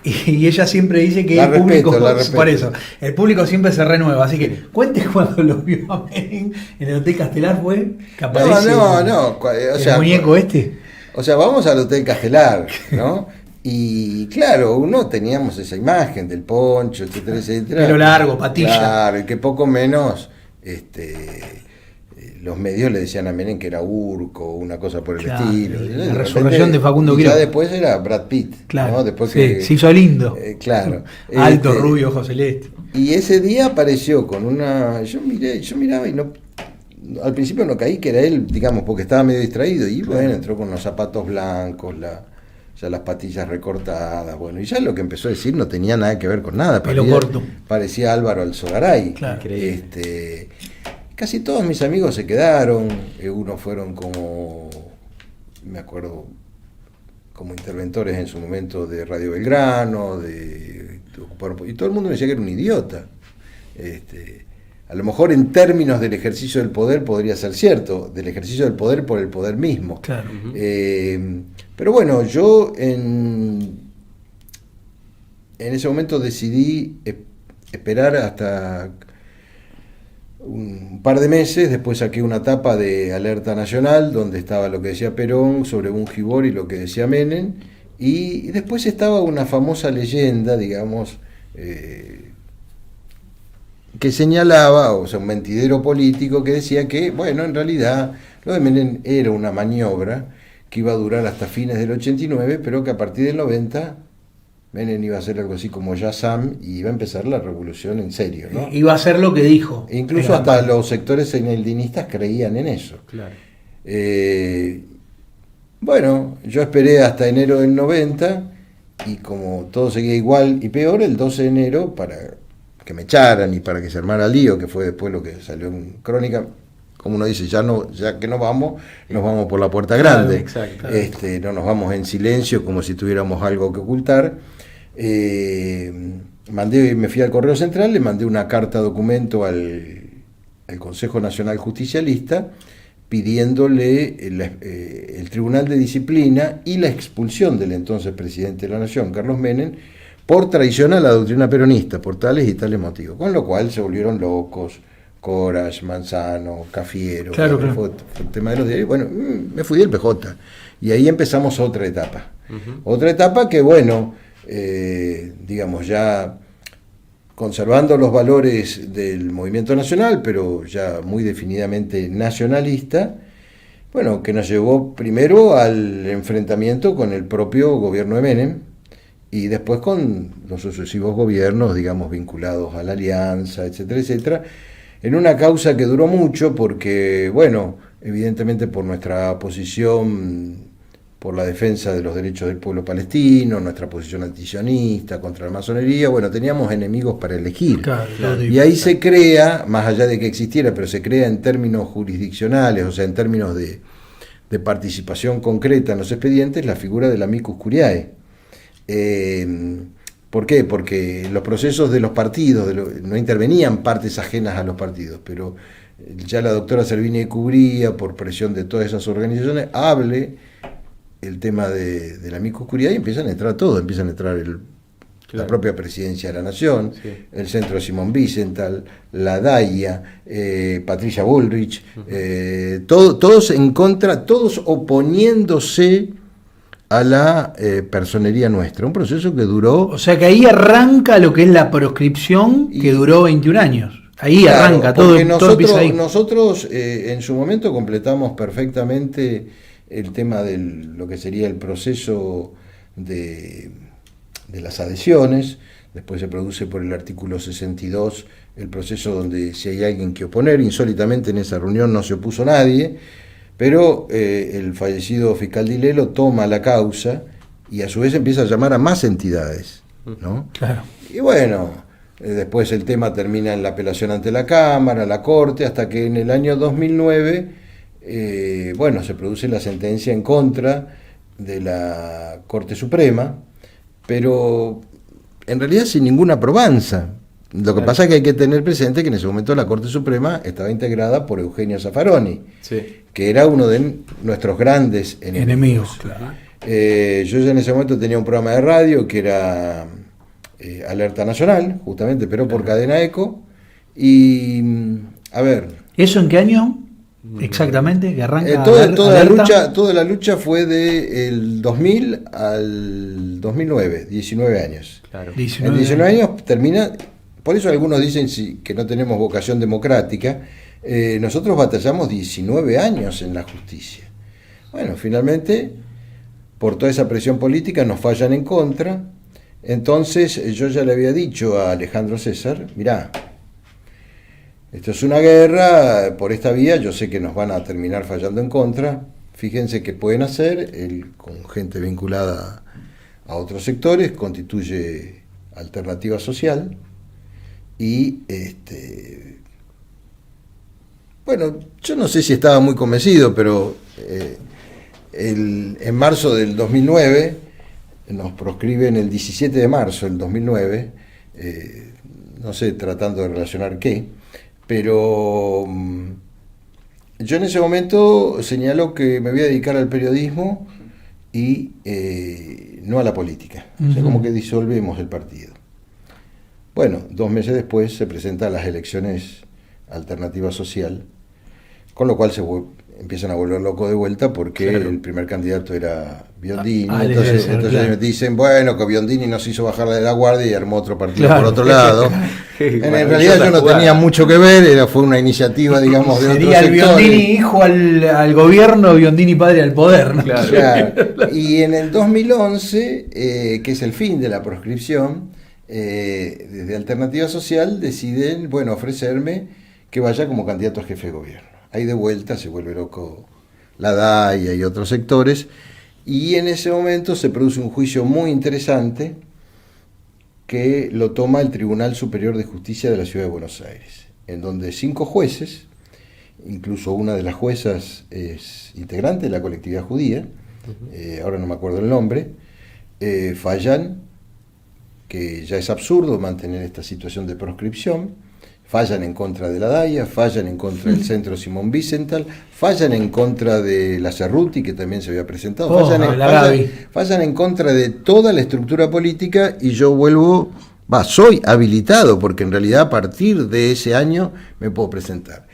Y ella siempre dice que el público, por eso, el público siempre se renueva. Así que cuente cuando lo vio a Menem en el Hotel Castelar, fue que aparece no. O sea, el muñeco este. O sea, vamos al Hotel Castelar, ¿no? Y claro, uno teníamos esa imagen del poncho, etcétera, etcétera. Pelo largo, patilla. Claro, y que poco menos los medios le decían a Menem que era Urco, una cosa por el estilo. La resurrección de Facundo Quiroga. Ya después era Brad Pitt, claro, ¿no? Después que se hizo lindo. Claro. Alto, rubio, ojo celeste. Y ese día apareció con una... Yo miraba y no... Al principio no caí que era él, digamos, porque estaba medio distraído. Y bueno, entró con los zapatos blancos, ya las patillas recortadas, bueno, y ya lo que empezó a decir no tenía nada que ver con nada. Pelo corto. Parecía Álvaro Alzogaray. Claro. Casi todos mis amigos se quedaron, unos fueron como, me acuerdo, como interventores en su momento de Radio Belgrano, y todo el mundo me decía que era un idiota. A lo mejor en términos del ejercicio del poder podría ser cierto, del ejercicio del poder por el poder mismo. Claro. Pero bueno, yo en ese momento decidí esperar hasta un par de meses. Después saqué una tapa de Alerta Nacional donde estaba lo que decía Perón sobre Bungibor y lo que decía Menem, y después estaba una famosa leyenda, digamos, que señalaba, o sea, un mentidero político que decía que, bueno, en realidad lo de Menem era una maniobra que iba a durar hasta fines del 89, pero que a partir del 90 Menem iba a hacer algo así como Yazam y iba a empezar la revolución en serio, ¿no? Iba a hacer lo que dijo. Incluso hasta los sectores eneldinistas creían en eso. Claro. Bueno, yo esperé hasta enero del 90 y como todo seguía igual y peor, el 12 de enero, para que me echaran y para que se armara lío, que fue después lo que salió en Crónica, como uno dice, ya que nos vamos por la puerta grande. Claro, exacto. No nos vamos en silencio como si tuviéramos algo que ocultar. Me fui al Correo Central, le mandé una carta documento al Consejo Nacional Justicialista pidiéndole el Tribunal de Disciplina y la expulsión del entonces presidente de la Nación, Carlos Menem, por traición a la doctrina peronista, por tales y tales motivos. Con lo cual se volvieron locos Coras, Manzano, Cafiero, claro. Fue el tema de los diarios. Bueno, me fui del PJ y ahí empezamos otra etapa. Otra etapa que, bueno, digamos, ya conservando los valores del movimiento nacional, pero ya muy definidamente nacionalista, bueno, que nos llevó primero al enfrentamiento con el propio gobierno de Menem y después con los sucesivos gobiernos, digamos, vinculados a la alianza, etcétera, etcétera, en una causa que duró mucho porque, bueno, evidentemente por nuestra posición por la defensa de los derechos del pueblo palestino, nuestra posición antisionista contra la masonería, bueno, teníamos enemigos para elegir. Claro, y ahí se crea, más allá de que existiera, pero se crea en términos jurisdiccionales, o sea, en términos de participación concreta en los expedientes, la figura del amicus curiae. ¿Por qué? Porque los procesos de los partidos no intervenían partes ajenas a los partidos, pero ya la doctora Servini cubría, por presión de todas esas organizaciones, hable el tema de la amicus curiae y empiezan a entrar todos, empiezan a entrar la propia Presidencia de la Nación, sí, el Centro Simón Wiesenthal, la DAIA, Patricia Bullrich, todos en contra, todos oponiéndose a la personería nuestra, un proceso que duró... O sea que ahí arranca lo que es la proscripción que duró 21 años. Ahí claro, arranca todo. Nosotros en su momento completamos perfectamente el tema de lo que sería el proceso de las adhesiones. Después se produce por el artículo 62 el proceso donde si hay alguien que oponer, insólitamente en esa reunión no se opuso nadie, pero el fallecido fiscal Dilelo toma la causa y a su vez empieza a llamar a más entidades, ¿no? Claro. Y bueno, después el tema termina en la apelación ante la Cámara, la Corte, hasta que en el año 2009 bueno, se produce la sentencia en contra de la Corte Suprema, pero en realidad sin ninguna probanza. Lo que pasa es que hay que tener presente que en ese momento la Corte Suprema estaba integrada por Eugenio Zaffaroni, sí, que era uno de nuestros grandes enemigos. Claro. Yo ya en ese momento tenía un programa de radio que era Alerta Nacional, justamente, pero por Cadena Eco. Y, a ver... ¿Eso en qué año exactamente? ¿Que arranca toda la lucha fue del 2000 al 2009, 19 años. Claro. En 19 años termina... Por eso algunos dicen que no tenemos vocación democrática. Nosotros batallamos 19 años en la justicia. Bueno, finalmente, por toda esa presión política, nos fallan en contra. Entonces, yo ya le había dicho a Alejandro César, mirá, esto es una guerra, por esta vía yo sé que nos van a terminar fallando en contra. Fíjense qué pueden hacer. Él, con gente vinculada a otros sectores, constituye Alternativa Social. Y bueno, yo no sé si estaba muy convencido, pero en marzo del 2009, nos proscriben el 17 de marzo del 2009, no sé, tratando de relacionar qué, pero yo en ese momento señalo que me voy a dedicar al periodismo y no a la política. O sea, como que disolvemos el partido. Bueno, 2 meses después se presentan las elecciones Alternativa Social, con lo cual se empiezan a volver locos de vuelta porque el primer candidato era Biondini. Entonces me dicen, bueno, que Biondini nos hizo bajar de la guardia y armó otro partido por otro lado. En realidad yo no tenía mucho que ver, fue una iniciativa, digamos, de otros sectores. Sería el Biondini hijo al gobierno, Biondini padre al poder, ¿no? Claro. Y en el 2011, que es el fin de la proscripción, desde Alternativa Social deciden, bueno, ofrecerme que vaya como candidato a jefe de gobierno. Ahí de vuelta se vuelve loco la DAIA y otros sectores, y en ese momento se produce un juicio muy interesante que lo toma el Tribunal Superior de Justicia de la Ciudad de Buenos Aires, en donde 5 jueces, incluso una de las juezas es integrante de la colectividad judía, ahora no me acuerdo el nombre, fallan que ya es absurdo mantener esta situación de proscripción, fallan en contra de la DAIA, fallan en contra del Centro Simón Wiesenthal, fallan en contra de la Cerruti, que también se había presentado, fallan en contra de toda la estructura política, y yo soy habilitado, porque en realidad a partir de ese año me puedo presentar.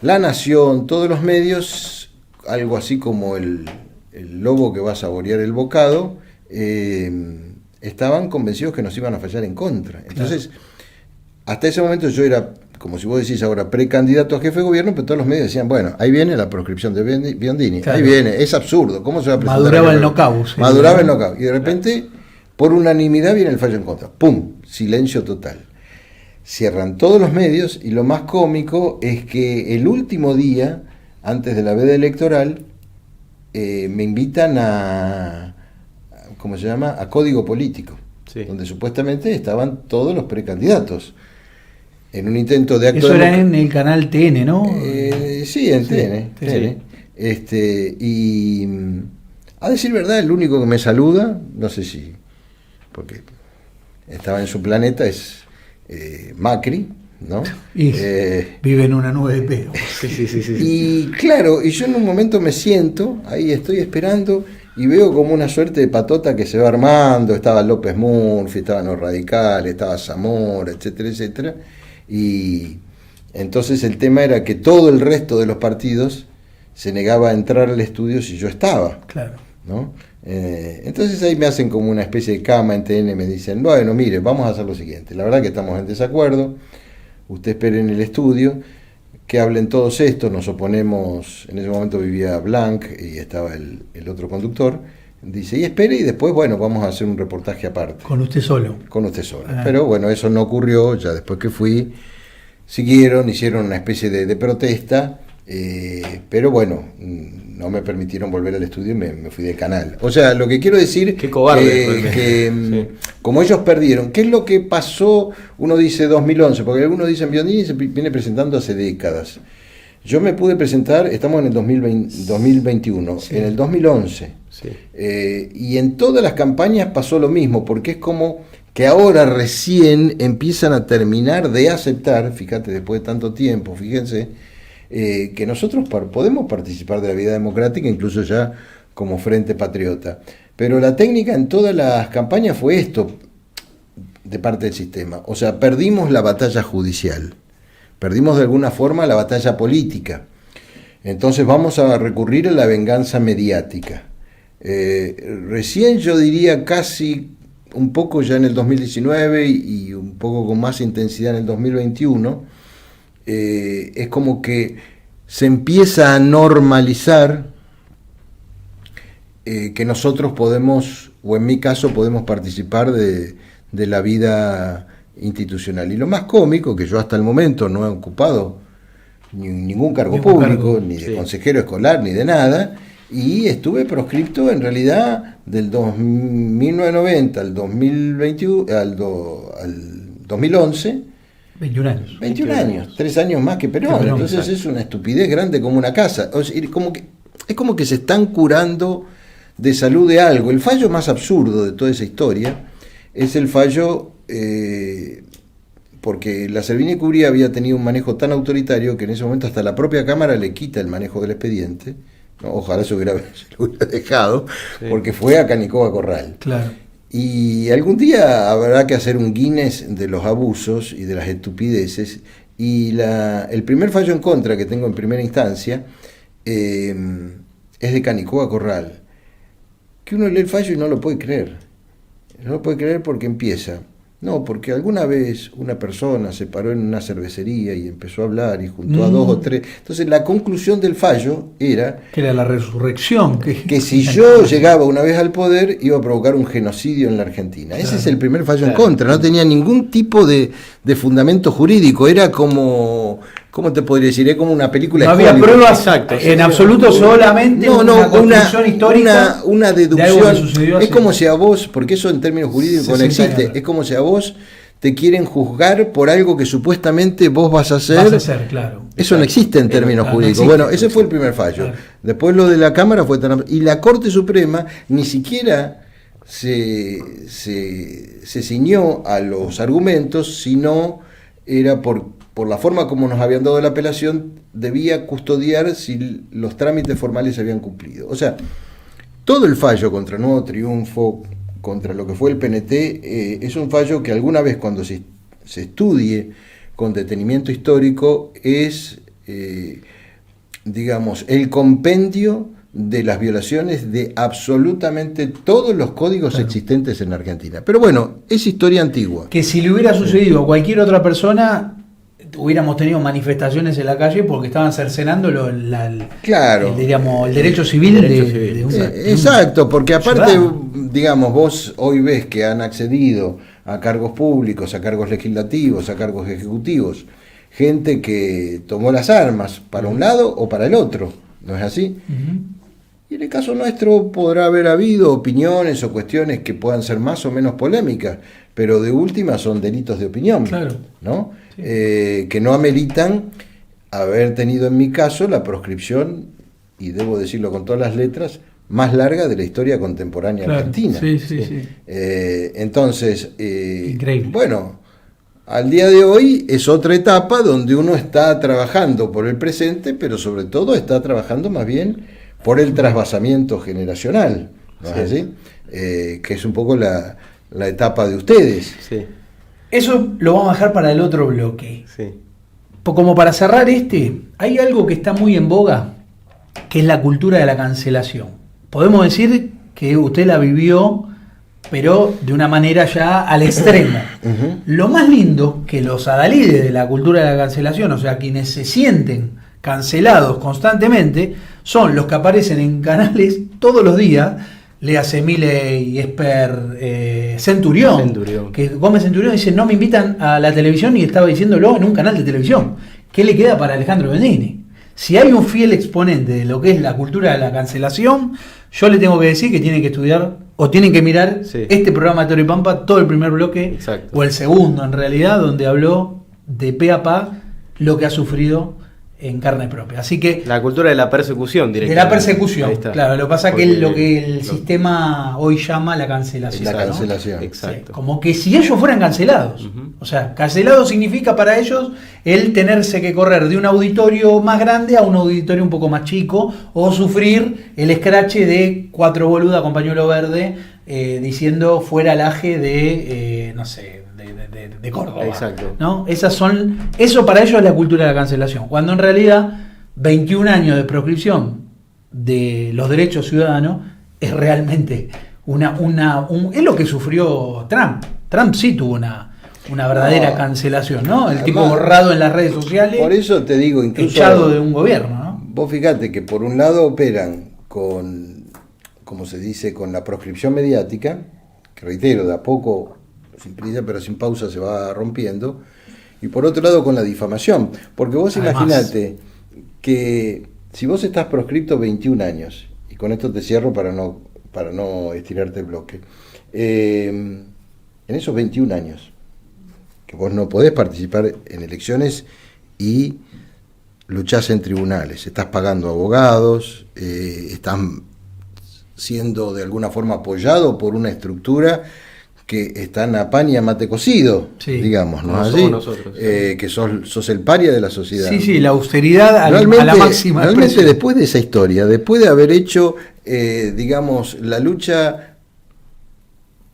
La Nación, todos los medios, algo así como el lobo que va a saborear el bocado, estaban convencidos que nos iban a fallar en contra. Entonces, hasta ese momento yo era, como si vos decís ahora, precandidato a jefe de gobierno, pero todos los medios decían, bueno, ahí viene la proscripción de Biondini, ahí viene, es absurdo, ¿cómo se va a presentar? Maduraba el knockout. Maduraba el knockout. Y de repente, por unanimidad, viene el fallo en contra. ¡Pum! Silencio total. Cierran todos los medios, y lo más cómico es que el último día, antes de la veda electoral, me invitan ¿cómo se llama? A Código Político, donde supuestamente estaban todos los precandidatos. En un intento de acto... Eso era en el canal TN, ¿no? Sí, en TN. Y a decir verdad, el único que me saluda, no sé si, porque estaba en su planeta, es Macri, ¿no? Y vive en una nube de pelo. Y claro, y yo en un momento me siento, ahí estoy esperando, y veo como una suerte de patota que se va armando. Estaba López Murphy, estaban los radicales, estaba Zamora, etcétera, etcétera. Y entonces el tema era que todo el resto de los partidos se negaba a entrar al estudio si yo estaba. Claro. ¿No? Entonces ahí me hacen como una especie de cama en TN, me dicen, bueno, mire, vamos a hacer lo siguiente. La verdad que estamos en desacuerdo, usted espere en el estudio, que hablen todos estos, nos oponemos. En ese momento vivía Blanc y estaba el otro conductor. Dice, y espere, y después, bueno, vamos a hacer un reportaje aparte. Con usted solo. Con usted solo. Pero bueno, eso no ocurrió. Ya después que fui, hicieron una especie de protesta, pero bueno, no me permitieron volver al estudio y me fui del canal. O sea, lo que quiero decir, qué cobarde, que como ellos perdieron, ¿qué es lo que pasó? Uno dice 2011, porque algunos dicen Biondini se viene presentando hace décadas. Yo me pude presentar, estamos en el 2021, en el 2011. Y en todas las campañas pasó lo mismo, porque es como que ahora recién empiezan a terminar de aceptar, fíjate, después de tanto tiempo, fíjense, que nosotros podemos participar de la vida democrática, incluso ya como Frente Patriota. Pero la técnica en todas las campañas fue esto, de parte del sistema. O sea, perdimos la batalla judicial, perdimos de alguna forma la batalla política. Entonces vamos a recurrir a la venganza mediática. Recién yo diría casi un poco ya en el 2019 y un poco con más intensidad en el 2021, es como que se empieza a normalizar que nosotros podemos, o en mi caso podemos participar de la vida institucional. Y lo más cómico, que yo hasta el momento no he ocupado ningún cargo público, ni de consejero escolar, ni de nada, y estuve proscripto en realidad del 1990 al 2021, al 2011. 21 años. 21 años, 3 años más que Perón. Entonces exacto. Es una estupidez grande como una casa. O sea, es como que se están curando de salud de algo. El fallo más absurdo de toda esa historia es el fallo, porque la Servini Cubría había tenido un manejo tan autoritario que en ese momento hasta la propia Cámara le quita el manejo del expediente. No, ojalá se lo hubiera dejado, porque fue a Canicoba Corral. Claro. Y algún día habrá que hacer un Guinness de los abusos y de las estupideces. Y el primer fallo en contra que tengo en primera instancia es de Canicoba Corral. Que uno lee el fallo y no lo puede creer. No lo puede creer porque empieza. No, porque alguna vez una persona se paró en una cervecería y empezó a hablar y juntó a 2 o 3. Entonces la conclusión del fallo era... Que era la resurrección. Que si yo llegaba una vez al poder iba a provocar un genocidio en la Argentina. Ese es el primer fallo en contra. No tenía ningún tipo de fundamento jurídico. Era como... ¿Cómo te podría decir? Es como una película. No había pruebas exactas, en absoluto, solamente una construcción histórica. Una deducción. Es como si a vos, porque eso en términos jurídicos no existe, es como si a vos te quieren juzgar por algo que supuestamente vos vas a hacer. Claro. Eso no existe en términos jurídicos. No existe, bueno, ese fue el primer fallo. Claro. Después lo de la Cámara fue tan... Y la Corte Suprema ni siquiera se ciñó a los argumentos, sino era por la forma como nos habían dado la apelación, debía custodiar si los trámites formales se habían cumplido. O sea, todo el fallo contra Nuevo Triunfo, contra lo que fue el PNT, es un fallo que alguna vez cuando se estudie con detenimiento histórico es, digamos, el compendio de las violaciones de absolutamente todos los códigos existentes en Argentina. Pero bueno, es historia antigua. Que si le hubiera sucedido a cualquier otra persona... hubiéramos tenido manifestaciones en la calle porque estaban cercenando diríamos, el derecho civil de un exacto, porque aparte, digamos, vos hoy ves que han accedido a cargos públicos, a cargos legislativos, a cargos ejecutivos, gente que tomó las armas para un lado o para el otro, ¿no es así? Y en el caso nuestro podrá haber habido opiniones o cuestiones que puedan ser más o menos polémicas, pero de última son delitos de opinión, ¿no? Sí. Que no ameritan haber tenido en mi caso la proscripción, y debo decirlo con todas las letras, más larga de la historia contemporánea argentina. Sí. Entonces, increíble. Bueno, al día de hoy es otra etapa donde uno está trabajando por el presente, pero sobre todo está trabajando más bien por el trasvasamiento generacional, ¿no es así? Que es un poco la etapa de ustedes. Sí. Eso lo vamos a dejar para el otro bloque. Sí. Como para cerrar hay algo que está muy en boga, que es la cultura de la cancelación. Podemos decir que usted la vivió, pero de una manera ya al extremo. Lo más lindo que los adalides de la cultura de la cancelación, o sea, quienes se sienten cancelados constantemente, son los que aparecen en canales todos los días. Léase Milei, Esper, Centurión. Que Gómez Centurión dice, no me invitan a la televisión, y estaba diciéndolo en un canal de televisión. ¿Qué le queda para Alejandro Bendini? Si hay un fiel exponente de lo que es la cultura de la cancelación, yo le tengo que decir que tiene que estudiar o tienen que mirar este programa de Toro y Pampa, todo el primer bloque, o el segundo en realidad, donde habló de pe a pa lo que ha sufrido en carne propia. Así que la cultura de la persecución directamente. De la persecución, claro. Lo que pasa es que es lo que el sistema hoy llama la cancelación. La cancelación. ¿No? Exacto. Sí, como que si ellos fueran cancelados. O sea, cancelado significa para ellos el tenerse que correr de un auditorio más grande a un auditorio un poco más chico, o sufrir el escrache de 4 boludas con pañuelo verde diciendo fuera el aje de, no sé, de Córdoba. Exacto. ¿No? Eso para ellos es la cultura de la cancelación. Cuando en realidad 21 años de proscripción de los derechos ciudadanos es realmente es lo que sufrió Trump. Trump sí tuvo una verdadera cancelación, ¿no? El tipo borrado en las redes sociales. Por eso te digo, incluso echado de un gobierno, ¿no? Vos fíjate que por un lado operan con, como se dice, con la proscripción mediática, que reitero, de a poco, sin prisa pero sin pausa se va rompiendo, y por otro lado con la difamación, porque vos imaginate que si vos estás proscripto 21 años, y con esto te cierro para no estirarte el bloque, en esos 21 años, que vos no podés participar en elecciones y luchás en tribunales, estás pagando abogados, estás siendo de alguna forma apoyado por una estructura que están a pan y a mate cocido, digamos, ¿no? Así, nosotros, que sos el paria de la sociedad. Sí, la austeridad a la máxima. Realmente después de esa historia, después de haber hecho, digamos, la lucha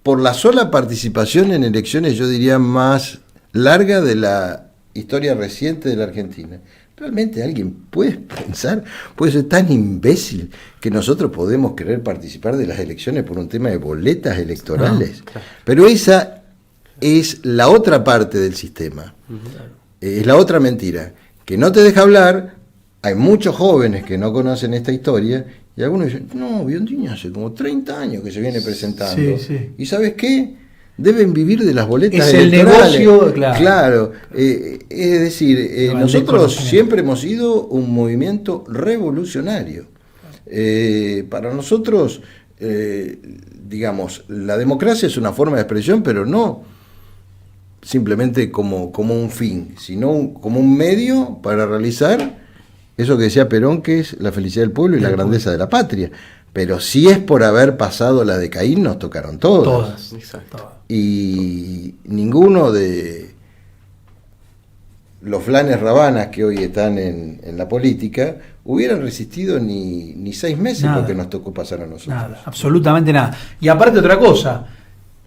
por la sola participación en elecciones, yo diría más larga de la historia reciente de la Argentina, ¿realmente alguien puede pensar, puede ser tan imbécil que nosotros podemos querer participar de las elecciones por un tema de boletas electorales? No, claro. Pero esa es la otra parte del sistema, es la otra mentira, que no te deja hablar. Hay muchos jóvenes que no conocen esta historia y algunos dicen, no, Biondini hace como 30 años que se viene presentando. Sí. ¿Y sabes qué? Deben vivir de las boletas electorales. El negocio, claro. Es decir, nosotros siempre hemos sido un movimiento revolucionario. Para nosotros, digamos, la democracia es una forma de expresión, pero no simplemente como un fin, sino como un medio para realizar eso que decía Perón, que es la felicidad del pueblo y la grandeza de la patria. Pero si es por haber pasado la de Caín, nos tocaron todas. Exacto. Y ninguno de los flanes rabanas que hoy están en la política hubieran resistido ni 6 meses lo que nos tocó pasar a nosotros. Nada, absolutamente nada. Y aparte otra cosa,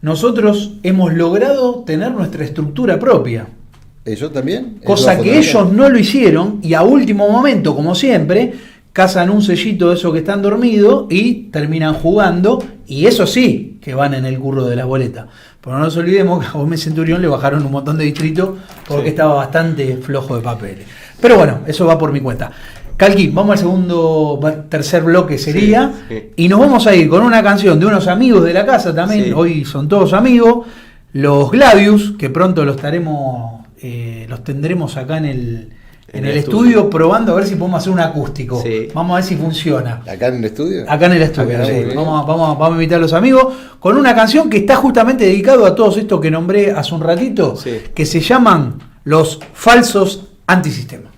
nosotros hemos logrado tener nuestra estructura propia. Eso también. Cosa que ellos no lo hicieron, y a último momento, como siempre, cazan un sellito de esos que están dormidos y terminan jugando, y eso sí, que van en el curro de la boleta. Pero no nos olvidemos que a Gómez Centurión le bajaron un montón de distritos porque estaba bastante flojo de papeles. Pero bueno, eso va por mi cuenta. Calqui, vamos al tercer bloque sería, y nos vamos a ir con una canción de unos amigos de la casa también, hoy son todos amigos, los Gladius, que pronto los tendremos acá en el estudio probando a ver si podemos hacer un acústico. Vamos a ver si funciona. ¿Acá en el estudio? Acá en el estudio, sí. Vamos a invitar a los amigos con una canción que está justamente dedicado a todos estos que nombré hace un ratito, que se llaman Los Falsos Antisistemas.